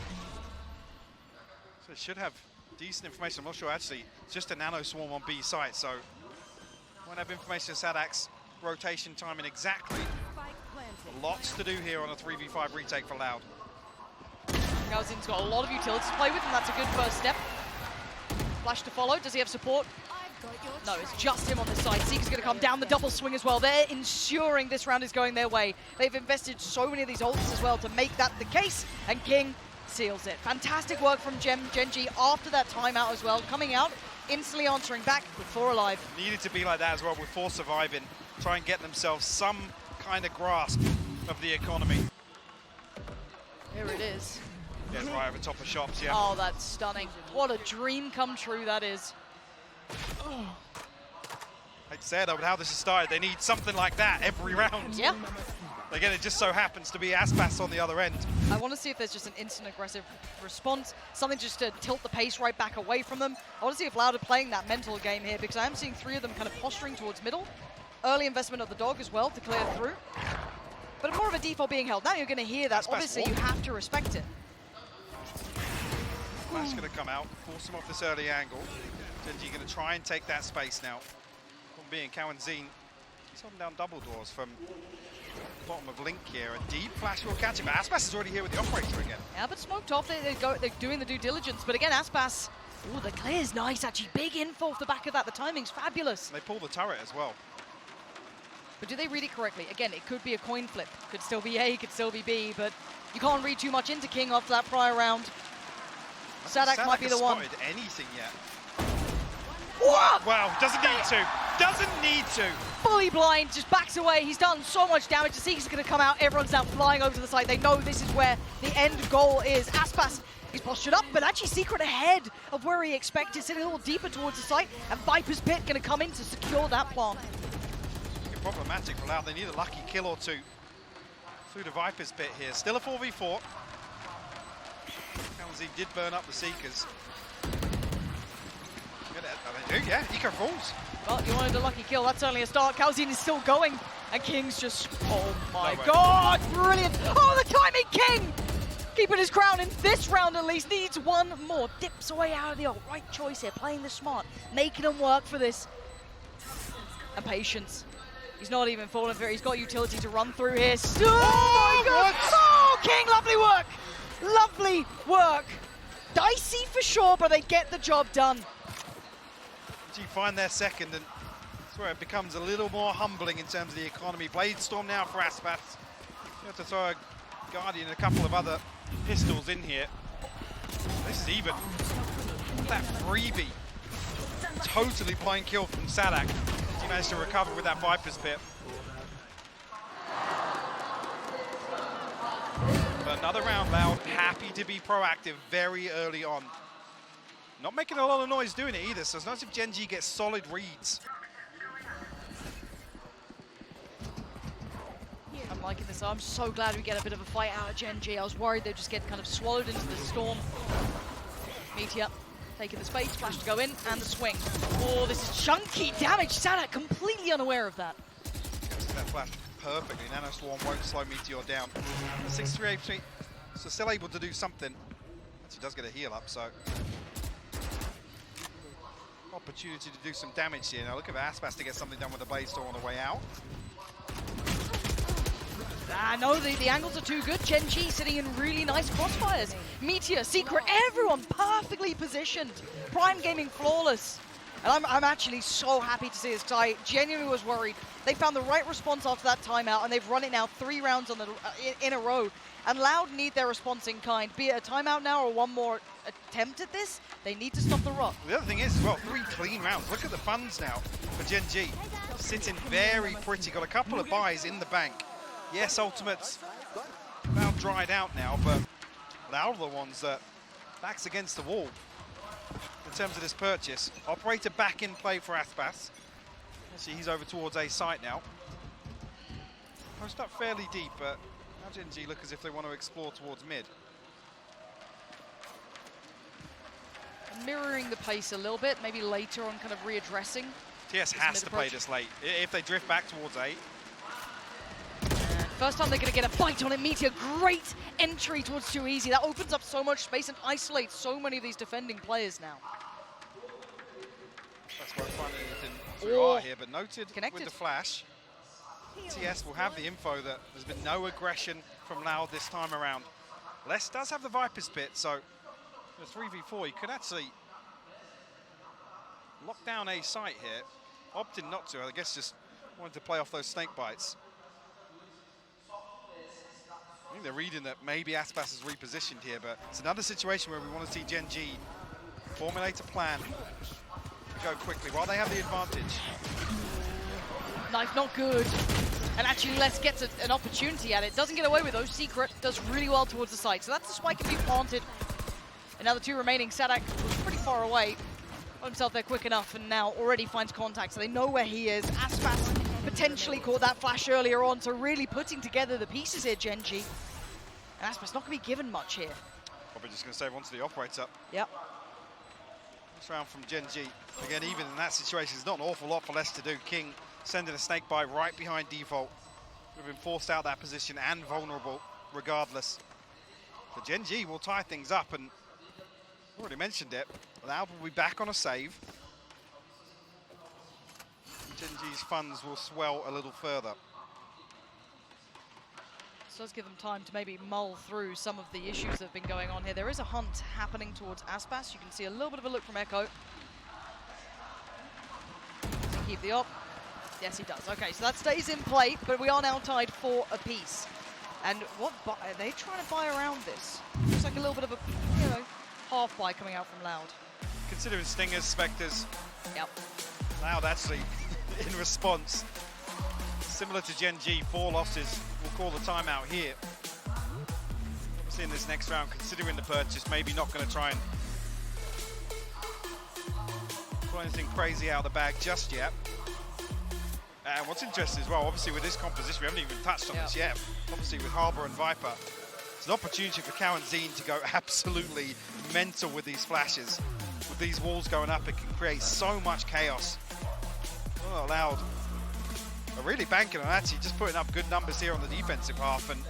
So it should have decent information. I'm not sure, actually. It's just a nano swarm on B site, so won't have information on Sadak's rotation timing exactly. Lots to do here on a 3v5 retake for Loud. Galzin's got a lot of utility to play with, and that's a good first step. Flash to follow. Does he have support? No, it's just him on this side. Seeker's going to come down the double swing as well. They're ensuring this round is going their way. They've invested so many of these ults as well to make that the case, and King seals it. Fantastic work from Gen.G after that timeout as well. Coming out, instantly answering back with 4 alive. Needed to be like that as well with 4 surviving. Try and get themselves some kind of grasp of the economy. Here it is. Yeah, it's right over top of shops, yeah. Oh, that's stunning. What a dream come true that is. Like I said, how this has started, they need something like that every round. Yeah. Again, it just so happens to be Aspas on the other end. I want to see if there's just an instant aggressive response, something just to tilt the pace right back away from them. I want to see if Loud are playing that mental game here, because I am seeing 3 of them kind of posturing towards middle. Early investment of the dog as well to clear through. But more of a default being held. Now you're going to hear that. Obviously, you have to respect it. Flash going to come out, force him off this early angle. Gen.G going to try and take that space now. From being Cowanzine, he's holding down double doors from the bottom of Link here. A deep flash will catch him, but Aspas is already here with the operator again. Yeah, but smoked off. They're doing the due diligence. But again, Aspas, oh, the clear's nice, actually. Big info off the back of that. The timing's fabulous. And they pull the turret as well. But do they read it correctly? Again, it could be a coin flip. Could still be A, could still be B, but you can't read too much into King after that prior round. Sadak might be the one. Spotted anything yet. What? Wow, doesn't need to. Doesn't need to. Fully blind, just backs away. He's done so much damage. The Seeker's going to come out. Everyone's now flying over to the side. They know this is where the end goal is. Aspas, he's postured up, but actually Secret ahead of where he expected, sitting a little deeper towards the site, and Viper's Pit going to come in to secure that plant. It's problematic for Loud. They need a lucky kill or 2 through the Viper's Pit here. Still a 4v4. He did burn up the Seekers. They do, yeah. Eco falls. Well, you wanted a lucky kill. That's only a start. Calzine is still going. And King's just, oh my God, brilliant. Oh, the timing, King! Keeping his crown in this round at least, needs one more. Dips away out of the ult. Right choice here, playing the smart, making him work for this. And patience. He's not even falling for it. He's got utility to run through here. Oh my God! Oh, King, lovely work! Lovely work. Dicey for sure, but they get the job done. You find their second, and that's where it becomes a little more humbling in terms of the economy. Blade Storm now for Aspas. You have to throw a Guardian and a couple of other pistols in here. This is even. That freebie. Totally blind kill from Sadak. He managed to recover with that Viper's Pit. But another round, Loud. Happy to be proactive very early on. Not making a lot of noise doing it either, so it's not as if Gen.G gets solid reads. I'm liking this. I'm so glad we get a bit of a fight out of Gen.G. I was worried they'd just get kind of swallowed into the storm. Meteor taking the space, flash to go in, and the swing. Oh, this is chunky damage. Sadak completely unaware of that. Catches that flash perfectly. Nano Swarm won't slow Meteor down. 6-3 HP, so still able to do something. Actually does get a heal up, so opportunity to do some damage here. Now look at Aspas to get something done with the Blade Storm on the way out. No, the angles are too good. Gen.G sitting in really nice crossfires. Meteor, Secret, everyone perfectly positioned. Prime Gaming flawless. And I'm actually so happy to see this, because I genuinely was worried. They found the right response after that timeout, and they've run it now 3 rounds on the, in a row. And Loud need their response in kind, be it a timeout now or one more attempt at this. They need to stop the rot. The other thing is, as well, 3 clean rounds. Look at the funds now for Gen.G. Sitting very pretty. Got a couple of buys in the bank. Yes, ultimates about dried out now, but Loud are the ones that backs against the wall in terms of this purchase. Operator back in play for Aspas. See, he's over towards A site now. Post up fairly deep, but now Gen.G look as if they want to explore towards mid. Mirroring the pace a little bit, maybe later on kind of readdressing. TS has to play this late. If they drift back towards A. First time they're going to get a bite on it. Meteor, great entry towards Too Easy. That opens up so much space and isolates so many of these defending players now. That's why finding anything through R here, but noted connected with the flash. TS will have the info that there's been no aggression from Loud this time around. Les does have the Viper's Pit, so the 3v4, he could actually lock down A site here. Opted not to, I guess just wanted to play off those snake bites. I think they're reading that maybe Aspas is repositioned here, but it's another situation where we want to see Gen.G formulate a plan, go quickly while they have the advantage. Knife not good. And actually Les gets an opportunity at it. Doesn't get away with those. Secret does really well towards the site. So that's the spike can be planted. And now the 2 remaining. Sadak was pretty far away. Got himself there quick enough and now already finds contact. So they know where he is. Aspas potentially caught that flash earlier on. So really putting together the pieces here, Gen.G. And Aspas not going to be given much here. Probably just going to save onto the operator. Yep. This round from Gen.G. Again, even in that situation, there's not an awful lot for Les to do. King sending a snake bite right behind default. Would have been forced out that position and vulnerable regardless. But Gen.G will tie things up, and already mentioned it. Loud will be back on a save. Gen.G's funds will swell a little further. This does give them time to maybe mull through some of the issues that have been going on here. There is a hunt happening towards Aspas. You can see a little bit of a look from Echo. Does he keep the op? Yes, he does. Okay, so that stays in play, but we are now tied 4 apiece. And what are they trying to buy around this? Looks like a little bit of a, you know, half buy coming out from Loud. Considering Stingers, Spectres. Yep. Loud actually, in response, similar to Gen.G, 4 losses. We'll call the timeout here. Obviously in this next round, considering the purchase, maybe not going to try and pull anything crazy out of the bag just yet. And what's interesting as well, obviously with this composition, we haven't even touched on this yet. Obviously with Harbour and Viper, it's an opportunity for Cow and Zine to go absolutely mental with these flashes. With these walls going up, it can create so much chaos. Not allowed a really banking on actually just putting up good numbers here on the defensive half and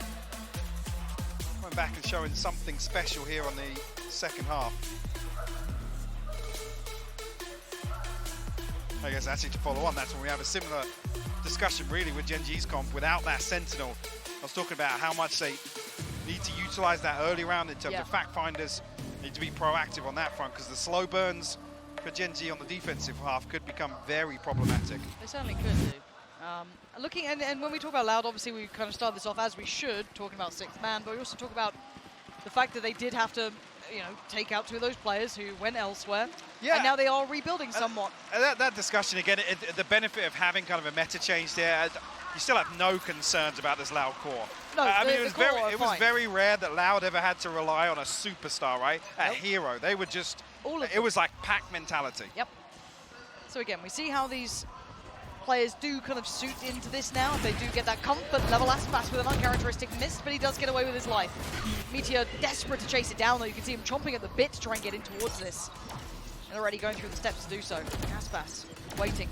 coming back and showing something special here on the second half. I guess actually to follow on, that's when we have a similar discussion really with Gen.G's comp. Without that Sentinel, I was talking about how much they need to utilize that early round in terms of fact finders, need to be proactive on that front, because the slow burns for Gen.G on the defensive half could become very problematic. They certainly could do. Looking, and when we talk about Loud, obviously we kind of start this off as we should, talking about sixth man, but we also talk about the fact that they did have to, you know, take out 2 of those players who went elsewhere. Yeah. And now they are rebuilding somewhat. That discussion again, the benefit of having kind of a meta change there, you still have no concerns about this Loud core. No, I mean, it was very rare that Loud ever had to rely on a superstar, right? A hero. They were just, it was like pack mentality. Yep. So again, we see how these players do kind of suit into this now. If they do get that comfort level, Aspas with an uncharacteristic miss, but he does get away with his life. Meteor desperate to chase it down, though. You can see him chomping at the bit to try and get in towards this. And already going through the steps to do so. Aspas waiting.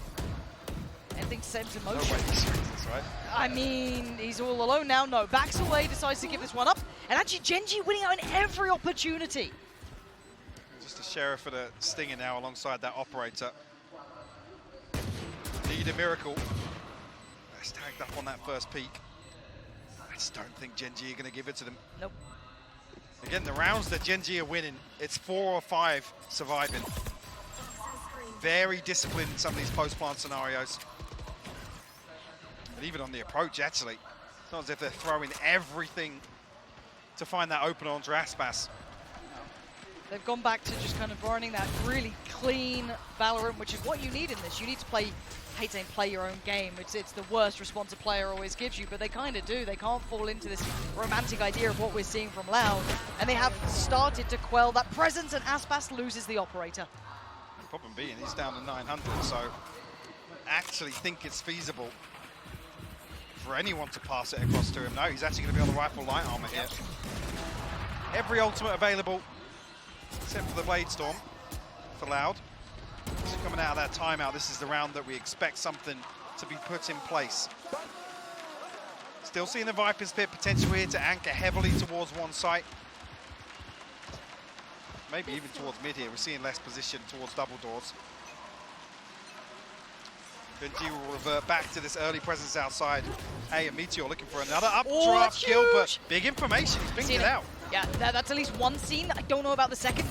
Anything sent in motion. No way he's this, right? I mean, he's all alone now. No, backs away, decides to give this one up. And actually, Gen.G winning out in every opportunity. Just a sheriff for the Stinger now alongside that operator. Need a miracle. That's tagged up on that first peak. I just don't think Gen.G are going to give it to them. Nope. Again, the rounds that Gen.G are winning, it's 4 or 5 surviving. Very disciplined in some of these post-plant scenarios. And even on the approach, actually, it's not as if they're throwing everything to find that opener onto Aspas. They've gone back to just kind of running that really clean Valorant, which is what you need in this. You need to play, I hate saying play your own game. It's the worst response a player always gives you, but they kind of do. They can't fall into this romantic idea of what we're seeing from Loud. And they have started to quell that presence, and Aspas loses the operator. The problem being he's down to 900, so I don't actually think it's feasible for anyone to pass it across to him. No, he's actually going to be on the rifle light armor here. Every ultimate available, except for the Blade Storm for Loud. So coming out of that timeout, this is the round that we expect something to be put in place. Still seeing the Viper's Pit potential here to anchor heavily towards one site. Maybe even towards mid here. We're seeing less position towards double doors. Gen.G will revert back to this early presence outside. Hey, and Meteor looking for another updraft kill, but big information. He's pinged it out. Yeah, that's at least one scene. I don't know about the second.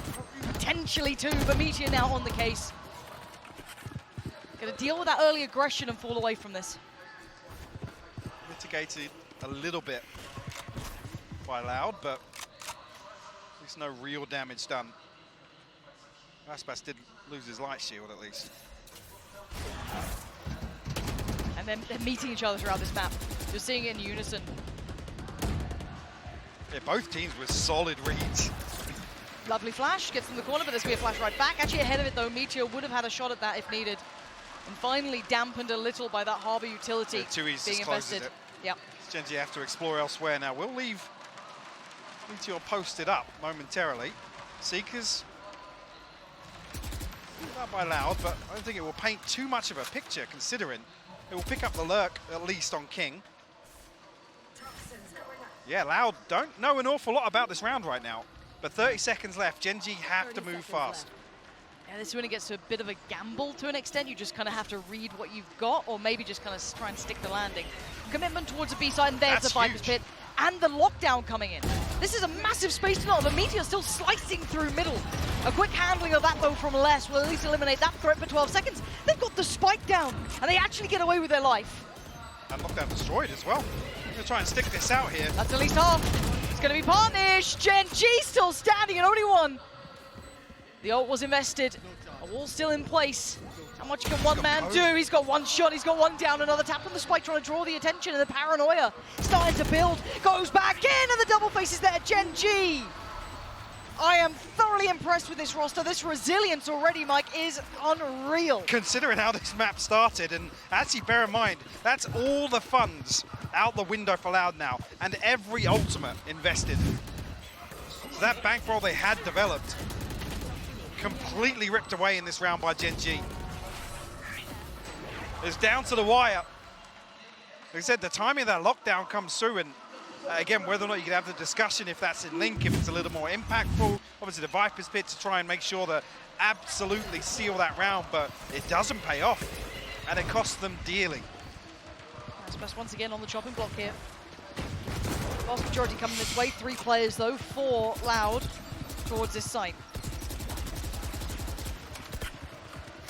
Potentially 2, but Meteor now on the case. Gonna deal with that early aggression and fall away from this. Mitigated a little bit by Loud, but at least no real damage done. Aspas did lose his light shield at least. And then they're meeting each other throughout this map. You're seeing it in unison. Yeah, both teams with solid reads. Lovely flash, gets in the corner, but there's going to be a flash right back. Actually ahead of it though, Meteor would have had a shot at that if needed. And finally dampened a little by that Harbor utility being invested. Yep. Gen.G have to explore elsewhere now. We'll leave Meteor posted up momentarily. Seekers not by Loud, but I don't think it will paint too much of a picture considering it will pick up the lurk at least on King. Yeah, Loud don't know an awful lot about this round right now, but 30 seconds left. Gen.G have to move fast. Yeah, this is when it gets to a bit of a gamble to an extent. You just kind of have to read what you've got, or maybe just kind of try and stick the landing. Commitment towards the B side, and there's the Viper's Pit, and the lockdown coming in. This is a massive space to not. The Meteor still slicing through middle. A quick handling of that, though, from Les will at least eliminate that threat for 12 seconds. They've got the spike down, and they actually get away with their life. And lockdown destroyed as well. I'm going to try and stick this out here. That's at least half. It's going to be Partnish. Gen.G still standing at only 1. The ult was invested. A wall still in place. How much can one man do? He's got one shot, he's got one down, another tap on the spike, trying to draw the attention, and the paranoia starting to build. Goes back in, and the double face is there. Gen.G. I am thoroughly impressed with this roster. This resilience already, Mike, is unreal. Considering how this map started, and actually bear in mind, that's all the funds out the window for Loud now, and every ultimate invested. So that bankroll they had developed, completely ripped away in this round by Gen.G. It's down to the wire. Like I said, the timing of that lockdown comes through, and again, whether or not you can have the discussion if that's in Link, if it's a little more impactful. Obviously, the Viper's pit to try and make sure that absolutely seal that round, but it doesn't pay off, and it costs them dearly. Aspas once again on the chopping block here. Vast majority coming this way. 3 players, though, 4 Loud towards this site.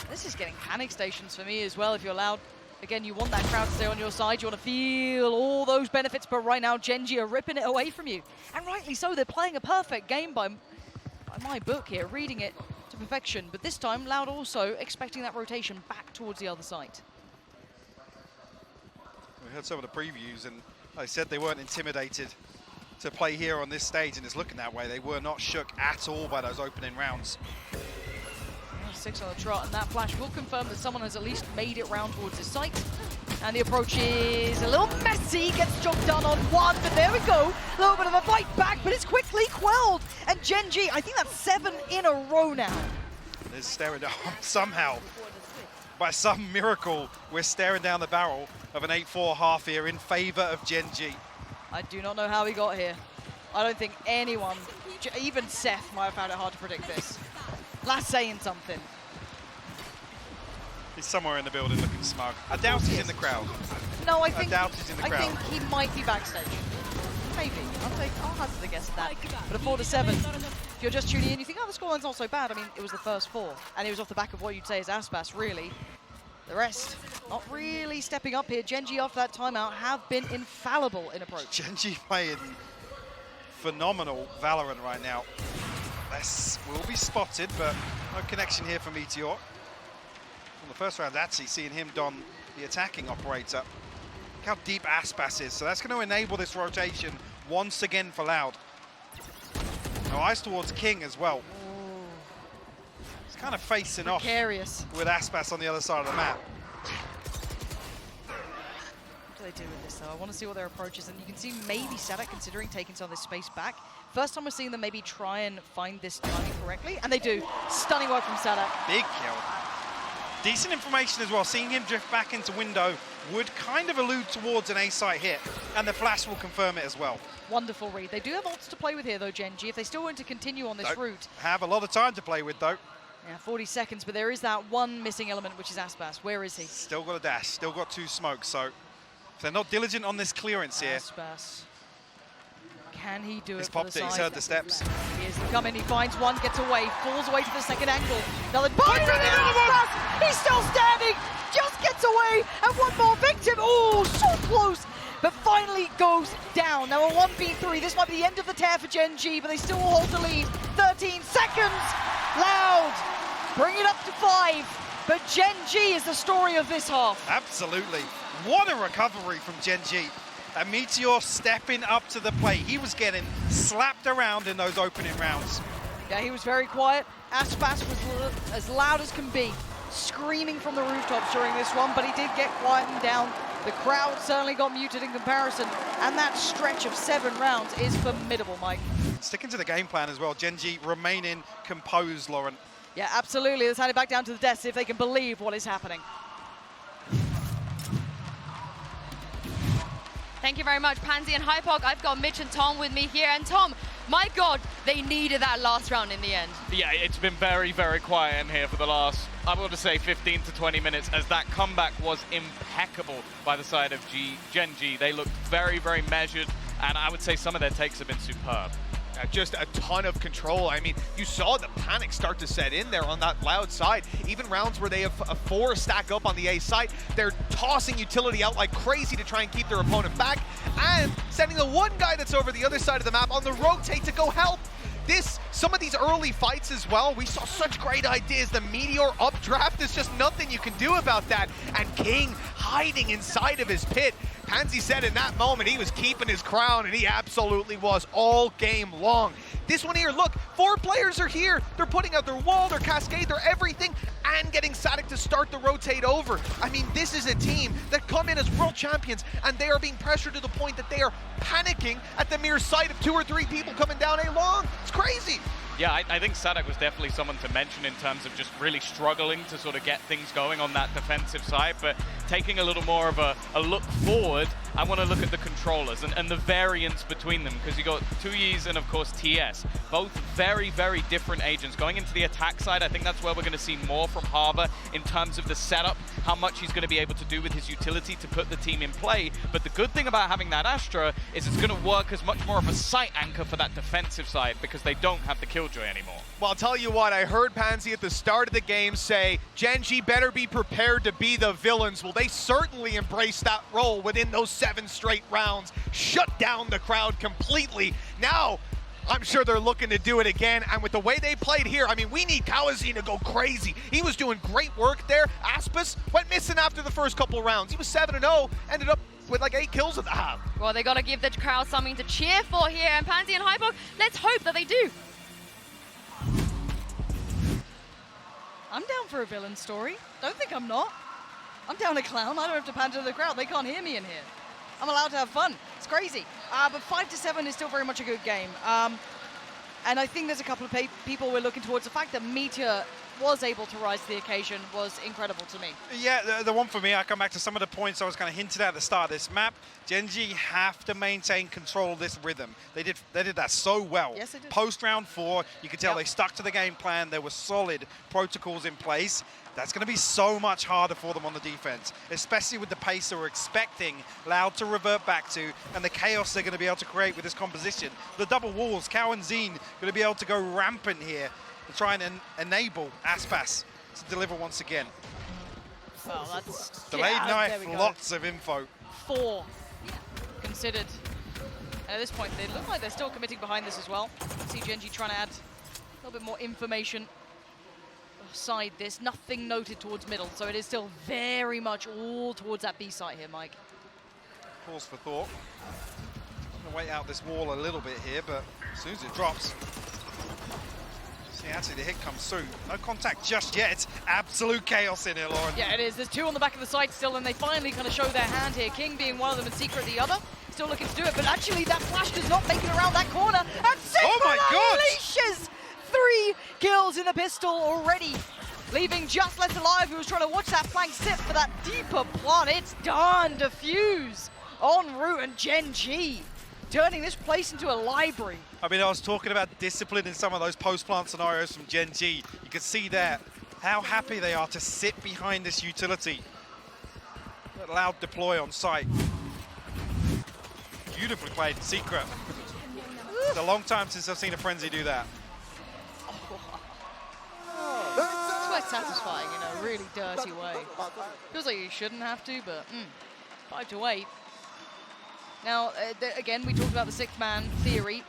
This is getting panic stations for me as well if you're Loud. Again, you want that crowd to stay on your side. You want to feel all those benefits, but right now, Gen.G are ripping it away from you. And rightly so, they're playing a perfect game by my book here, reading it to perfection. But this time, Loud also expecting that rotation back towards the other side. We heard some of the previews, and like I said, they weren't intimidated to play here on this stage, and it's looking that way. They were not shook at all by those opening rounds. 6 on the trot, and that flash will confirm that someone has at least made it round towards his site. And the approach is a little messy, gets job done on 1, but there we go. A little bit of a fight back, but it's quickly quelled. And Gen.G, I think that's 7 in a row now. They're staring down somehow. By some miracle, we're staring down the barrel of an 8-4 half here in favor of Gen.G. I do not know how he got here. I don't think anyone, even Seth, might have found it hard to predict this. Last saying something. He's somewhere in the building looking smug. I doubt he's in the crowd. No, I think doubt he's in the crowd. I think he might be backstage. Maybe. I'll hazard a guess at that. But a 4-7. If you're just tuning in, you think, oh, the scoreline's not so bad. I mean, it was the first 4. And it was off the back of what you'd say is Aspas, really. The rest, not really stepping up here. Gen.G, after that timeout, have been infallible in approach. Gen.G playing phenomenal Valorant right now. This will be spotted, but no connection here for Meteor. On the first round, actually seeing him don the attacking operator. Look how deep Aspas is, so that's going to enable this rotation once again for Loud. Now eyes towards King as well. He's kind of facing off with Aspas on the other side of the map. What do they do with this, though? I want to see what their approach is, and you can see maybe Sadak considering taking some of this space back. First time we're seeing them maybe try and find this timing correctly, and they do. Stunning work from Sadak. Big kill. Decent information as well. Seeing him drift back into window would kind of allude towards an A-site hit, and the flash will confirm it as well. Wonderful read. They do have ults to play with here, though, Gen.G, if they still want to continue on this route. Have a lot of time to play with, though. Yeah, 40 seconds, but there is that one missing element, which is Aspas. Where is he? Still got a dash, still got 2 smokes, so if they're not diligent on this clearance here. Aspas. Can he do He's it for popped the it, side? he's heard the steps. He is coming, he finds one, gets away, falls away to the second angle. Another Aspas! He's still standing, just gets away, and one more victim. Oh, so close, but finally goes down. Now a 1v3, this might be the end of the tear for Gen.G, but they still hold the lead. 13 seconds, Loud, bring it up to 5, but Gen.G is the story of this half. Absolutely, what a recovery from Gen.G. And Meteor stepping up to the plate. He was getting slapped around in those opening rounds. Yeah, he was very quiet. Aspas was as loud as can be, screaming from the rooftops during this one, but he did get quietened down. The crowd certainly got muted in comparison, and that stretch of 7 rounds is formidable, Mike. Sticking to the game plan as well, Gen.G remaining composed, Lauren. Yeah, absolutely. Let's hand it back down to the desk, see if they can believe what is happening. Thank you very much, Pansy and Hypog. I've got Mitch and Tom with me here. And Tom, my God, they needed that last round in the end. Yeah, it's been very, very quiet in here for the last, I want to say 15 to 20 minutes, as that comeback was impeccable by the side of Gen.G. They looked very, very measured, and I would say some of their takes have been superb. Just a ton of control. I mean, you saw the panic start to set in there on that Loud side. Even rounds where they have a 4 stack up on the A side, they're tossing utility out like crazy to try and keep their opponent back, and sending the one guy that's over the other side of the map on the rotate to go help. Some of these early fights as well, we saw such great ideas. The Meteor updraft is just nothing you can do about that. And King hiding inside of his pit. Pansy said in that moment he was keeping his crown, and he absolutely was all game long. This one here, look, 4 players are here. They're putting out their wall, their cascade, their everything, and getting Sadak to start the rotate over. I mean, this is a team that come in as world champions, and they are being pressured to the point that they are panicking at the mere sight of 2 or 3 people coming down A long. It's crazy. Yeah, I think Sadak was definitely someone to mention in terms of just really struggling to sort of get things going on that defensive side. But taking a little more of a look forward, I want to look at the controllers and the variance between them, because you got Tuyis and of course TS, both very, very different agents. Going into the attack side, I think that's where we're going to see more from Harbour in terms of the setup, how much he's going to be able to do with his utility to put the team in play. But the good thing about having that Astra is it's going to work as much more of a sight anchor for that defensive side, because they don't have the Killjoy anymore. Well, I'll tell you what, I heard Pansy at the start of the game say, Gen.G better be prepared to be the villains. Well, they certainly embraced that role within those 7 straight rounds, shut down the crowd completely. Now, I'm sure they're looking to do it again, and with the way they played here, I mean, we need Kawazine to go crazy. He was doing great work there. Aspis went missing after the first couple of rounds. He was 7-0, ended up with like 8 kills at the half. Well, they got to give the crowd something to cheer for here, and Pansy and Hyper, let's hope that they do. I'm down for a villain story. Don't think I'm not. I'm down a clown. I don't have to pander to the crowd. They can't hear me in here. I'm allowed to have fun. It's crazy. But 5-7 is still very much a good game. And I think there's a couple of people we're looking towards. The fact that Meteor was able to rise to the occasion was incredible to me. Yeah, the one for me, I come back to some of the points I was kind of hinted at the start of this map. Gen.G have to maintain control of this rhythm. They did that so well. Yes, they did. Post round 4, you could tell they stuck to the game plan. There were solid protocols in place. That's going to be so much harder for them on the defense, especially with the pace that we're expecting Loud to revert back to and the chaos they're going to be able to create with this composition. The double walls, Cow and Zine going to be able to go rampant here to try and enable Aspas to deliver once again. Well, that's... Delayed knife, lots of info. 4 considered. And at this point, they look like they're still committing behind this as well. See Gen.G trying to add a little bit more information side this. Nothing noted towards middle, so it is still very much all towards that B site here, Mike. Pause for thought. I'm going to wait out this wall a little bit here, but as soon as it drops, see, actually the hit comes through. No contact just yet. It's absolute chaos in here, Lauren. Yeah, it is. There's 2 on the back of the site still, and they finally kind of show their hand here. King being one of them and Secret the other. Still looking to do it, but actually that flash does not make it around that corner. And Secret unleashes 3 kills in the pistol already, leaving Just Left Alive, who was trying to watch that flank sit for that deeper plot. It's done. Diffuse en route, and Gen.G turning this place into a library. I mean, I was talking about discipline in some of those post-plant scenarios from Gen.G. You can see there how happy they are to sit behind this utility. Let Loud deploy on site. Beautifully played, Secret. It's a long time since I've seen a Frenzy do that. It's quite satisfying in a really dirty way. Feels like you shouldn't have to, but 5-8. Now, again, we talked about the 6-man theory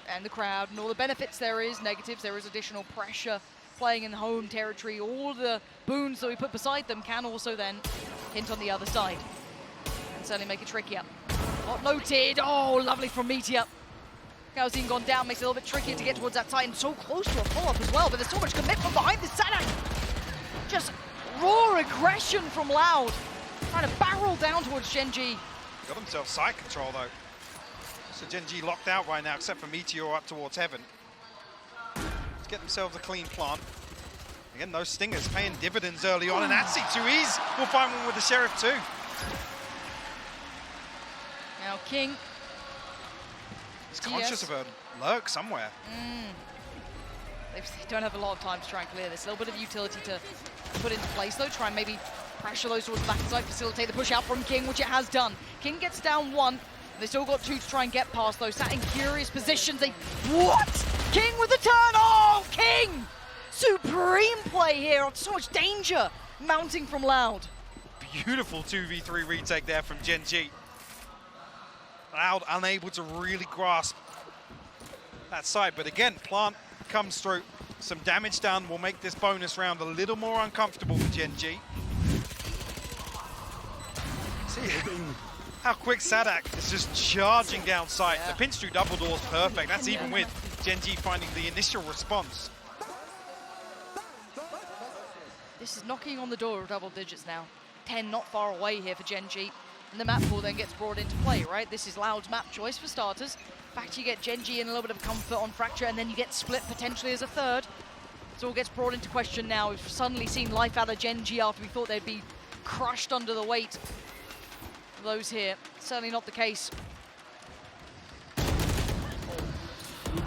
and the crowd and all the benefits there is, negatives, there is additional pressure playing in home territory. All the boons that we put beside them can also then hint on the other side and certainly make it trickier. Not noted. Oh, lovely from Meteor. Kawazine gone down, makes it a little bit trickier to get towards that Titan. So close to a follow-up as well, but there's so much commitment behind this Sadak. Just raw aggression from Loud. Trying to barrel down towards Gen.G. Got themselves side control though. So Gen.G locked out right now, except for Meteor up towards Heaven. Let's get themselves a clean plant. Again, those stingers paying dividends early on, and that's Tuyis will find one with the Sheriff too. Now King. He's conscious of a lurk somewhere. They don't have a lot of time to try and clear this. A little bit of utility to put into place though. Try and maybe pressure those towards the back side, facilitate the push out from King, which it has done. King gets down 1. They still got 2 to try and get past those. Sat in curious positions. What? King with the turn. Oh, King! Supreme play here. So much danger mounting from Loud. Beautiful 2v3 retake there from Gen.G. Loud unable to really grasp that side, but again, plant comes through. Some damage done will make this bonus round a little more uncomfortable for Gen.G. See how quick Sadak is just charging down sight. The pinch through double doors perfect. That's even with Gen.G finding the initial response. This is knocking on the door of double digits now. 10 not far away here for Gen.G. And the map pool then gets brought into play, right? This is Loud's map choice for starters. In fact, you get Gen.G in a little bit of comfort on Fracture, and then you get Split potentially as a third. It all gets brought into question now. We've suddenly seen life out of Gen.G after we thought they'd be crushed under the weight of those here. Certainly not the case.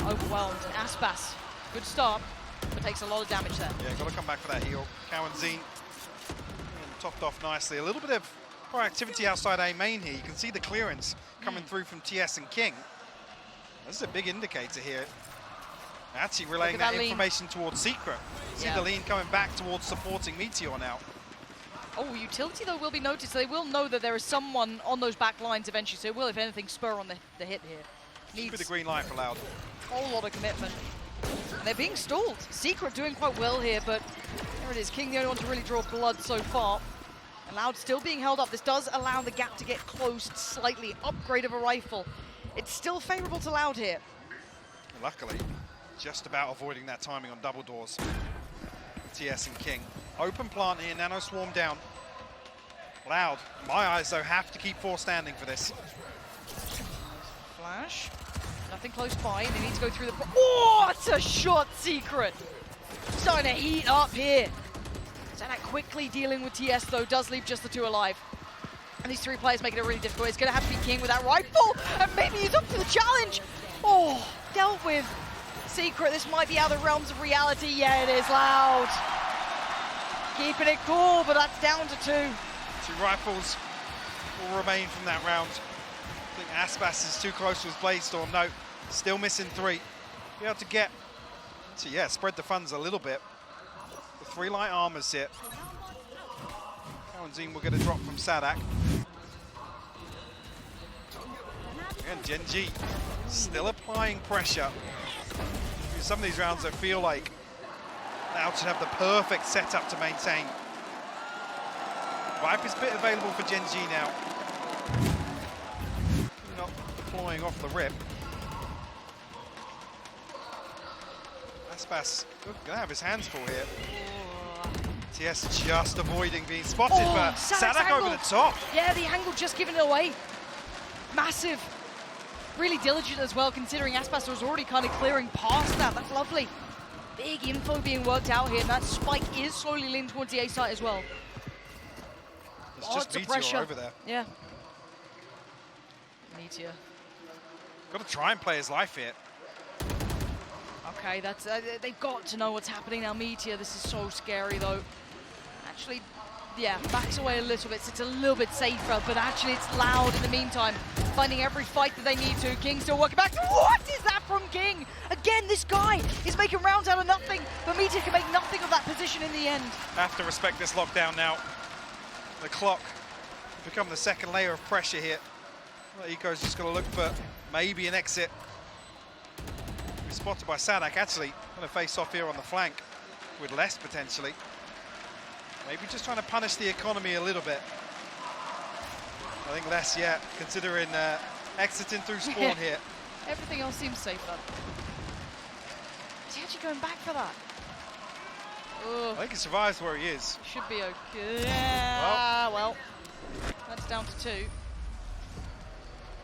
Overwhelmed. And Aspas, good start, but takes a lot of damage there. Yeah, got to come back for that heal. Cow and Zine topped off nicely. A little bit of proactivity outside A main here. You can see the clearance coming through from TS and King. This is a big indicator here. Actually relaying that information towards Secret. See the lean coming back towards supporting Meteor now. Oh, utility though will be noticed. So they will know that there is someone on those back lines eventually. So it will, if anything, spur on the hit here. Needs the green light for Loud. A whole lot of commitment. And they're being stalled. Secret doing quite well here, but there it is. King the only one to really draw blood so far. And Loud still being held up. This does allow the gap to get closed slightly. Upgrade of a rifle. It's still favorable to Loud here. Luckily, just about avoiding that timing on double doors. TS and King. Open plant here, Nano Swarm down. Loud, my eyes though, have to keep 4 standing for this. Flash. Nothing close by. They need to go through the... Oh, it's a shot, Secret. Starting to heat up here. Zanak quickly dealing with TS, though, does leave just the 2 alive. And these 3 players making it really difficult. It's going to have to be King with that rifle. And maybe he's up for the challenge. Oh, dealt with. Secret, this might be out of the realms of reality. Yeah, it is. Loud. Keeping it cool, but that's down to 2. 2 rifles will remain from that round. I think Aspas is too close to his Blade Storm. No, still missing 3. Be able to get, so yeah, spread the funds a little bit. The 3 light armors here. Zine will get a drop from Sadak. And Gen.G still applying pressure. In some of these rounds I feel like Loud should have the perfect setup to maintain. Viper's Pit available for Gen.G now. Not deploying off the rip. Aspas gonna have his hands full here. TS just avoiding being spotted, but Sadak over the top. Yeah, the angle just giving it away. Massive. Really diligent as well, considering Aspas was already kind of clearing past that. That's lovely. Big info being worked out here, and that spike is slowly leaning towards the A site as well. It's just Meteor over there. Yeah. Meteor. Got to try and play his life here. Okay, that's they've got to know what's happening now. Meteor, this is so scary though. Actually, yeah, backs away a little bit, so it's a little bit safer, but actually it's Loud in the meantime, finding every fight that they need to. King still working back. What is that from King? Again, this guy is making rounds out of nothing, but Meteor can make nothing of that position in the end. Have to respect this lockdown now. The clock has become the second layer of pressure here. Well, Eco's just going to look for maybe an exit. He's spotted by Sadak, actually. Going to face off here on the flank with less potentially. Maybe just trying to punish the economy a little bit. I think less yet, considering exiting through spawn here. Everything else seems safer. Is he actually going back for that? I think he survives where he is. Should be okay. Yeah, well, that's down to 2.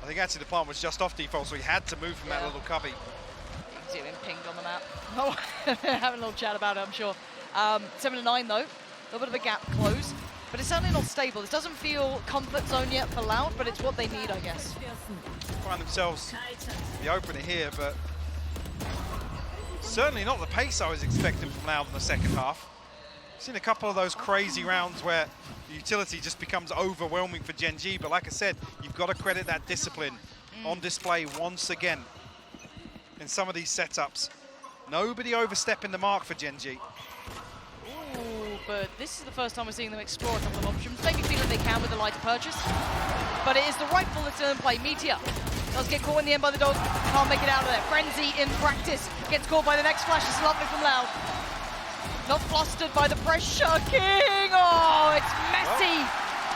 I think actually the plant was just off default, so he had to move from that little cubby. You can see him pinged on the map. Oh, having a little chat about it, I'm sure. 7 to 9 though. A little bit of a gap close, but it's certainly not stable. This doesn't feel comfort zone yet for Loud, but it's what they need, I guess. Find themselves the opener here, but certainly not the pace I was expecting from Loud in the second half. I've seen a couple of those crazy rounds where the utility just becomes overwhelming for Gen.G, but like I said, you've got to credit that discipline on display once again in some of these setups. Nobody overstepping the mark for Gen.G. But this is the first time we're seeing them explore a couple of options. Maybe feel that they can with the lighter purchase. But it is the rifle that's still in play. Meteor does get caught in the end by the dog. Can't make it out of there. Frenzy in practice. Gets caught by the next flash. It's lovely from Loud. Not flustered by the pressure. King! Oh, it's messy.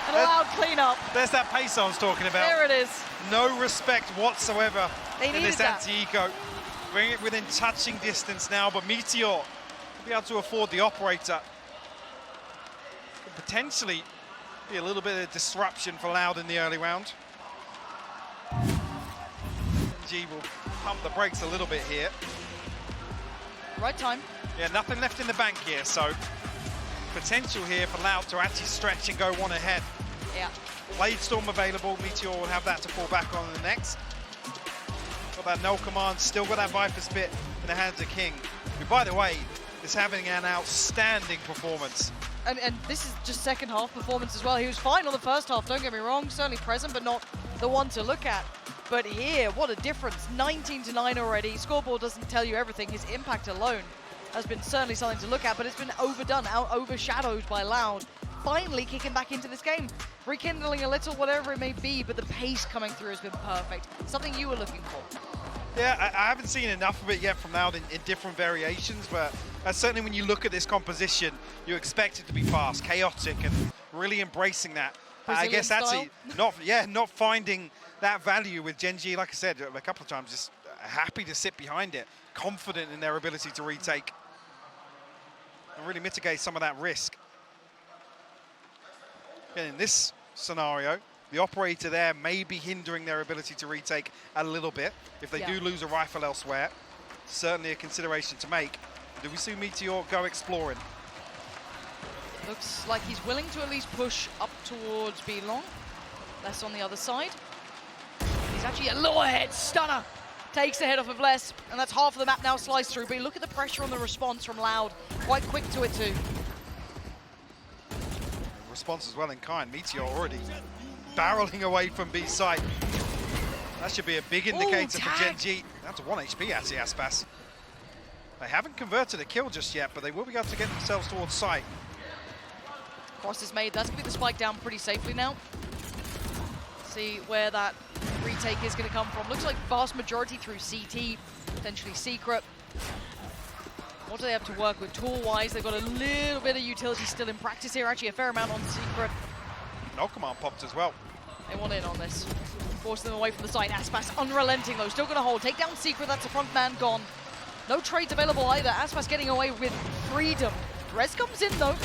And a Loud cleanup. There's that pace I was talking about. There it is. No respect whatsoever in this that. anti-eco. Bring it within touching distance now, but Meteor will be able to afford the operator. Potentially be a little bit of disruption for Loud in the early round. G will pump the brakes a little bit here. Right time. Yeah, nothing left in the bank here, so potential here for Loud to actually stretch and go one ahead. Yeah. Blade Storm available, Meteor will have that to fall back on in the next. Got that null command, still got that Viper Spit in the hands of King, who, by the way, is having an outstanding performance. And this is just second half performance as well. He was fine on the first half, don't get me wrong, certainly present, but not the one to look at. But here, what a difference, 19-9 already. Scoreboard doesn't tell you everything. His impact alone has been certainly something to look at, but it's been overdone, overshadowed by Loud. Finally kicking back into this game, rekindling a little, whatever it may be, but the pace coming through has been perfect. Something you were looking for. Yeah, I haven't seen enough of it yet from Loud in different variations, but certainly when you look at this composition, you expect it to be fast, chaotic, and really embracing that. I guess that's not finding that value with Gen.G, like I said a couple of times, just happy to sit behind it, confident in their ability to retake and really mitigate some of that risk. And in this scenario, the operator there may be hindering their ability to retake a little bit. If they do lose a rifle elsewhere, certainly a consideration to make. Do we see Meteor go exploring? Looks like he's willing to at least push up towards B long. Less on the other side. He's actually a little ahead. Stunner takes the head off of Less, and that's half of the map now sliced through. But look at the pressure on the response from Loud. Quite quick to it too. Response as well in kind. Meteor already barreling away from B site. That should be a big indicator for Gen.G. That's a 1 HP actually, Aspas. They haven't converted a kill just yet, but they will be able to get themselves towards site. Cross is made. That's going to be the spike down pretty safely now. See where that retake is going to come from. Looks like vast majority through CT, potentially Secret. What do they have to work with tool-wise? They've got a little bit of utility still in practice here. Actually, a fair amount on Secret. No command popped as well. They want in on this. Force them away from the side. Aspas unrelenting though. Still going to hold. Take down Secret. That's the front man gone. No trades available either. Aspas getting away with freedom. Res comes in though.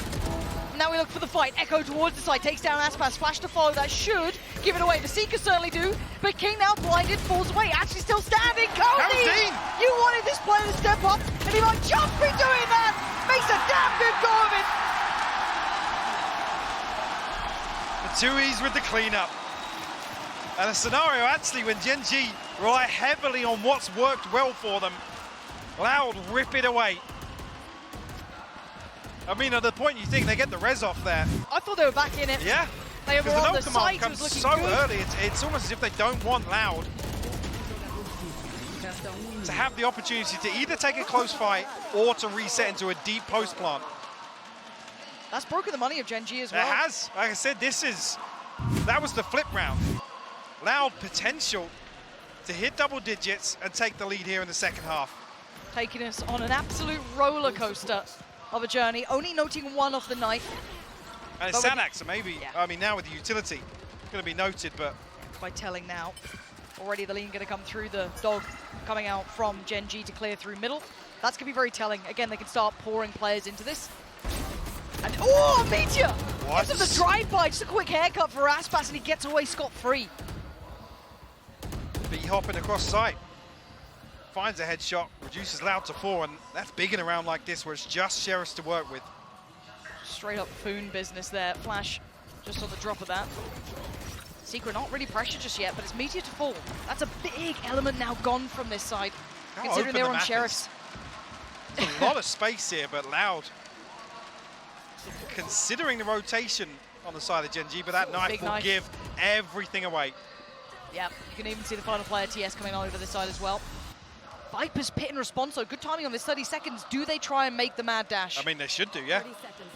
Now we look for the fight. Echo towards the side. Takes down Aspas. Flash to follow. That should give it away. The Seekers certainly do. But King now blinded. Falls away. Actually still standing. Cody! You wanted this player to step up. And he might just be doing that. Makes a damn good go of it. The 2Es with the cleanup. And a scenario actually when Gen.G rely heavily on what's worked well for them. Loud rip it away. I mean, at the point you think they get the res off there. I thought they were back in it. Yeah. They were on the site. Comes so early. It's almost as if they don't want Loud to have the opportunity to either take a close fight or to reset into a deep post plant. That's broken the money of Gen.G as well. It has. Like I said, that was the flip round. Loud potential to hit double digits and take the lead here in the second half. Taking us on an absolute roller coaster of a journey, only noting one off the knife. And it's Sanax, so maybe, I mean, now with the utility, going to be noted, but... By telling now, already the lean going to come through, the dog coming out from Gen.G to clear through middle. That's going to be very telling. Again, they can start pouring players into this. And, oh, Meteor! What? Gives him the drive-by, just a quick haircut for Aspas, and he gets away scot-free. B hopping across site. Finds a headshot, reduces Loud to 4, and that's big in a round like this where it's just Sheriffs to work with. Straight up Foon business there. Flash just on the drop of that. Secret not really pressured just yet, but it's Meteor to fall. That's a big element now gone from this side, considering they're on Sheriffs. There's a lot of space here, but Loud, considering the rotation on the side of Gen.G, but that knife will give everything away. Yeah, you can even see the final player, TS, coming on over this side as well. Viper's pit in response, so good timing on this 30 seconds. Do they try and make the mad dash? I mean, they should do, yeah.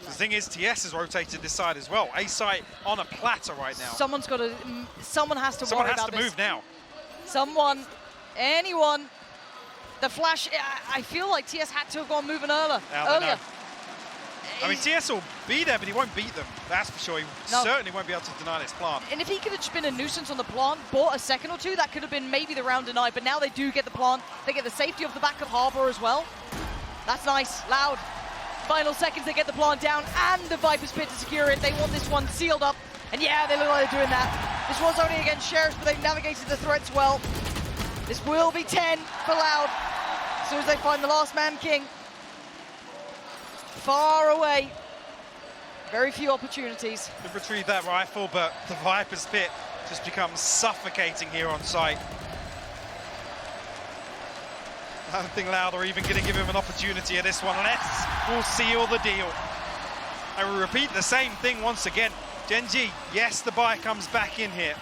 The thing is, TS has rotated this side as well. A site on a platter right now. Someone has to worry about this. Someone has to move now. Someone, anyone. The flash, I feel like TS had to have gone moving earlier. I mean, TS will be there, but he won't beat them. That's for sure. He certainly won't be able to deny this plant. And if he could have just been a nuisance on the plant, bought a second or two, that could have been maybe the round denied. But now they do get the plant. They get the safety of the back of Harbor as well. That's nice. Loud. Final seconds, they get the plant down and the Viper's pit to secure it. They want this one sealed up. And yeah, they look like they're doing that. This was only against Sheriffs, but they've navigated the threats well. This will be 10 for Loud. As soon as they find the last man King. Far away. Very few opportunities. Could retrieve that rifle, but the Viper's Pit just becomes suffocating here on site. I don't think Loud are even going to give him an opportunity at this one. We'll seal the deal. And we repeat the same thing once again. Gen.G, yes, the buy comes back in here.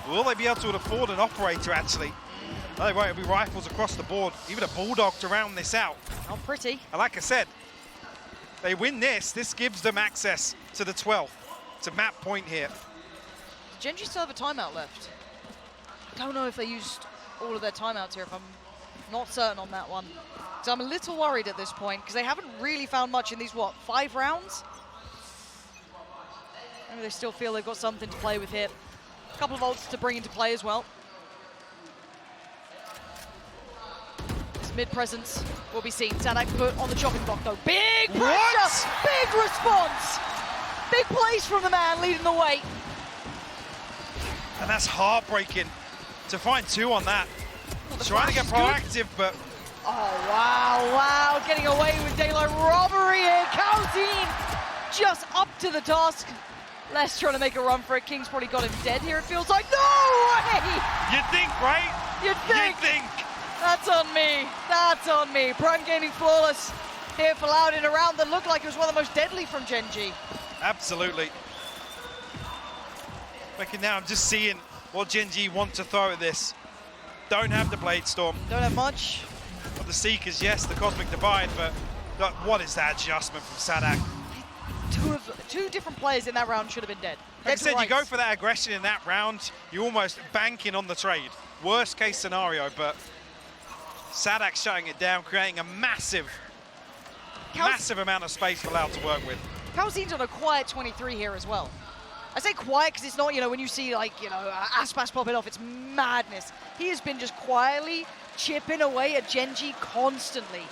Will they be able to afford an operator, actually? No, they won't. It'll be rifles across the board. Even a Bulldog to round this out. Not pretty. And like I said, they win this. This gives them access to the 12th. It's a map point here. Gen.G still have a timeout left. I don't know if they used all of their timeouts here, if I'm not certain on that one. So I'm a little worried at this point, because they haven't really found much in these, 5 rounds? Maybe they still feel they've got something to play with here. A couple of ults to bring into play as well. This mid presence will be seen. Sadak put on the chopping block though. Big pressure! Big response! Big plays from the man leading the way. And that's heartbreaking to find 2 on that. Trying to get proactive, but... Oh, wow. Getting away with daylight robbery here. Calzine just up to the task. Les trying to make a run for it. King's probably got him dead here, it feels like. No way! You'd think, right? You'd think. That's on me. That's on me. Prime gaining flawless here for Loud in a round that looked like it was one of the most deadly from Gen.G. Absolutely. Looking now, I'm just seeing what Gen.G want to throw at this. Don't have the Blade Storm. Don't have much. Of the Seekers, yes, the Cosmic Divide, but what is that adjustment from Sadak? Two different players in that round should have been dead. Like I said, you go for that aggression in that round, you're almost banking on the trade. Worst case scenario, but Sadak shutting it down, creating a massive amount of space for Loud to work with. Calzine's on a quiet 23 here as well. I say quiet because it's not, when you see Aspas popping off, it's madness. He has been just quietly chipping away at Gen.G constantly.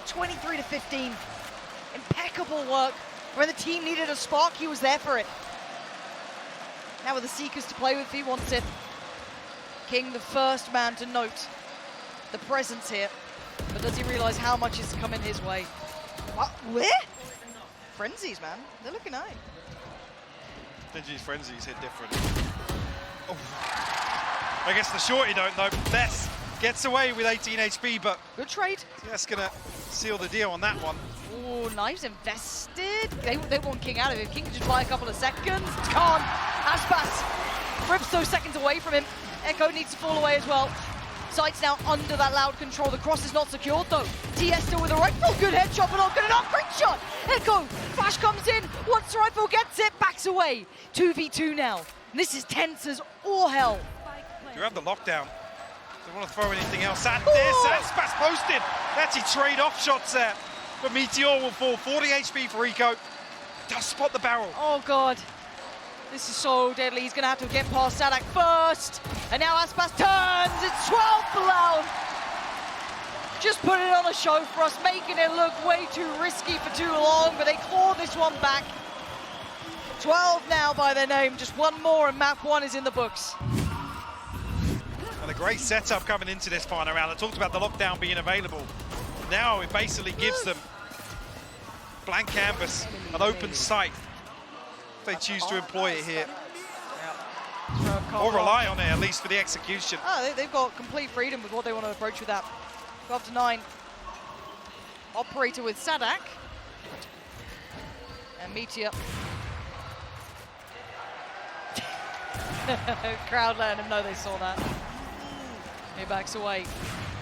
23 to 15. Impeccable work. When the team needed a spark, he was there for it. Now with the Seekers to play with if he wants it. King, the first man to note the presence here. But does he realize how much is coming his way? What? Where? Frenzies, man. They're looking nice. Gen.G's Frenzies hit different. Oh. I guess the shorty don't know. Bess gets away with 18 HP, but... Good trade. That's going to seal the deal on that one. Oh, Knives invested. They want King out of it. King can just buy a couple of seconds. It's gone. Aspas rips those seconds away from him. Echo needs to fall away as well. Sight's now under that Loud control. The cross is not secured though. TS still with a rifle. Good headshot, but not good enough. Great shot. Echo. Flash comes in. Once the rifle gets it, backs away. 2v2 now. And this is tense as all hell. You have the lockdown. Don't want to throw anything else at this. Aspas posted. That's he trade off shots there. But Meteor will fall. 40 HP for Rico. Does spot the barrel. Oh god. This is so deadly. He's going to have to get past Sadak first. And now Aspas turns. It's 12 for Loud. Just put it on a show for us, making it look way too risky for too long, but they claw this one back. 12 now by their name. Just one more and map 1 is in the books. And a great setup coming into this final round. I talked about the lockdown being available. Now it basically gives them blank canvas, an open sight. If they choose to employ it here. Yeah. Or rely on it, at least for the execution. Oh, they've got complete freedom with what they want to approach with that. 12 to 9. Operator with Sadak. And Meteor. Crowd letting him know they saw that. He backs away.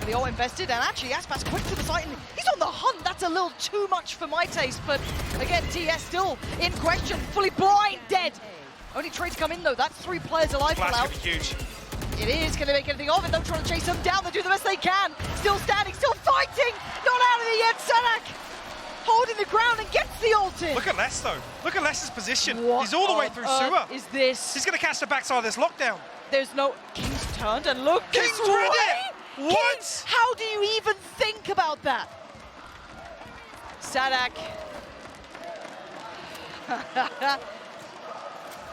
The all invested, and actually Aspas quick to the side, and he's on the hunt. That's a little too much for my taste, but again, TS still in question, fully blind, dead. Only trade to come in though, that's 3 players alive for Loud. Flash gonna be huge. It is gonna make anything of it, though, trying to chase them down. They do the best they can. Still standing, still fighting, not out of it yet. Sadak holding the ground and gets the ult in. Look at Les though, look at Les's position. What He's all the way through sewer. Is this? He's gonna catch the backside of this lockdown. There's no, King's turned and look. King's read it! What? King, how do you even think about that? Sadak.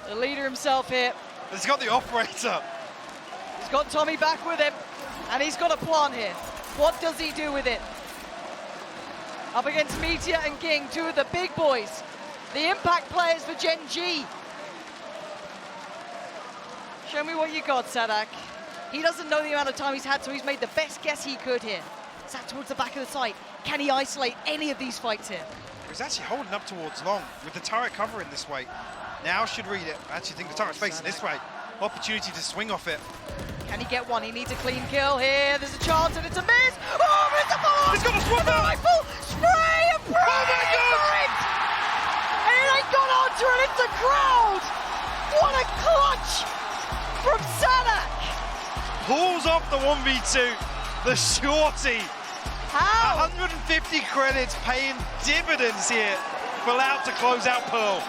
The leader himself here. He's got the operator. He's got Tommy back with him, and he's got a plan here. What does he do with it? Up against Meteor and King, 2 of the big boys The impact players for Gen.G. Show me what you got, Sadak. He doesn't know the amount of time he's had, so he's made the best guess he could here. Sat towards the back of the site. Can he isolate any of these fights here? He's actually holding up towards long with the turret covering this way. Now should read it. I actually think the turret's facing this way. Opportunity to swing off it. Can he get one? He needs a clean kill here. There's a chance and it's a miss. Oh, it's a ball! He's got a swap out! Rifle! Spray and pray! Oh my God! And it ain't got onto it, it's the crowd! What a clutch from Sadak! Pulls off the 1v2. The shorty. How? 150 credits paying dividends here for Loud to close out Pearl.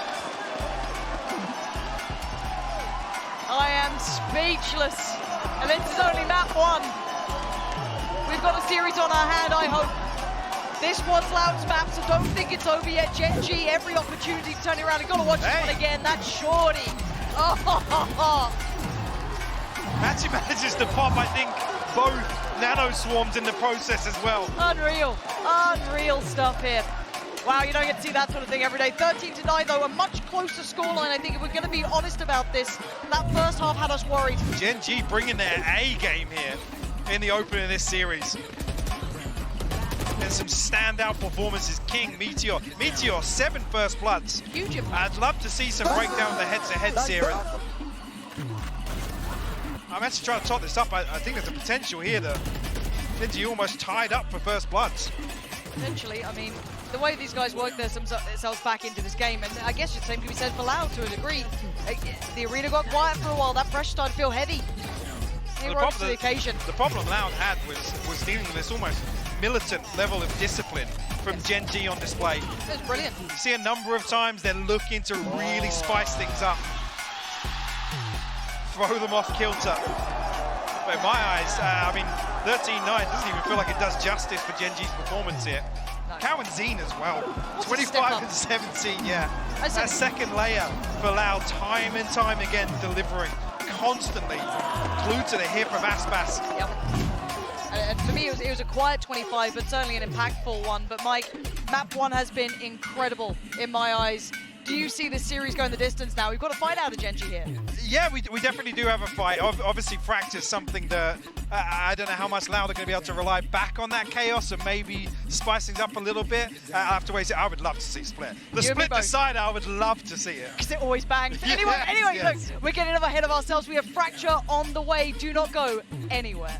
I am speechless. And this is only map 1. We've got a series on our hand, I hope. This was Loud's map, so don't think it's over yet. Gen.G, every opportunity to turn it around. You've got to watch this one again. That's shorty. Oh, ho, ho, ho. Actually manages to pop, I think, both nano swarms in the process as well. Unreal. Unreal stuff here. Wow, you don't get to see that sort of thing every day. 13-9, though, a much closer scoreline. I think if we're going to be honest about this, that first half had us worried. Gen.G bringing their A game here in the opening of this series. And some standout performances. King, Meteor. Meteor, 7 first bloods. Huge impact. I'd love to see some breakdown of the heads-to-heads here. I'm actually trying to top this up. I think there's a potential here that Gen.G almost tied up for first bloods. Potentially, I mean, the way these guys work themselves back into this game, and I guess the same can be said for Loud to a degree. The arena got quiet for a while. That pressure started to feel heavy. They rose to the occasion. The problem Loud had was dealing with this almost militant level of discipline from Gen.G on display. It was brilliant. You see a number of times they're looking to really spice things up. Throw them off kilter. But in my eyes, I mean, 13-9 doesn't even feel like it does justice for Gen.G's performance here. No. Cow and Zine as well. What's 25 and 17, yeah. That second layer for Loud, time and time again, delivering constantly. Glued to the hip of Aspas. Yep. And for me, it was a quiet 25, but certainly an impactful one. But Mike, map 1 has been incredible in my eyes. Do you see this series going the distance now? We've got to fight out of Gen.G here. Yeah, we definitely do have a fight. Obviously, Fracture's something that I don't know how much Loud are going to be able to rely back on that chaos and maybe spice things up a little bit. I have to wait. I would love to see Split. The Split decider, I would love to see it. Because it always bangs. Anyway, yes. look, we're getting ahead of ourselves. We have Fracture on the way. Do not go anywhere.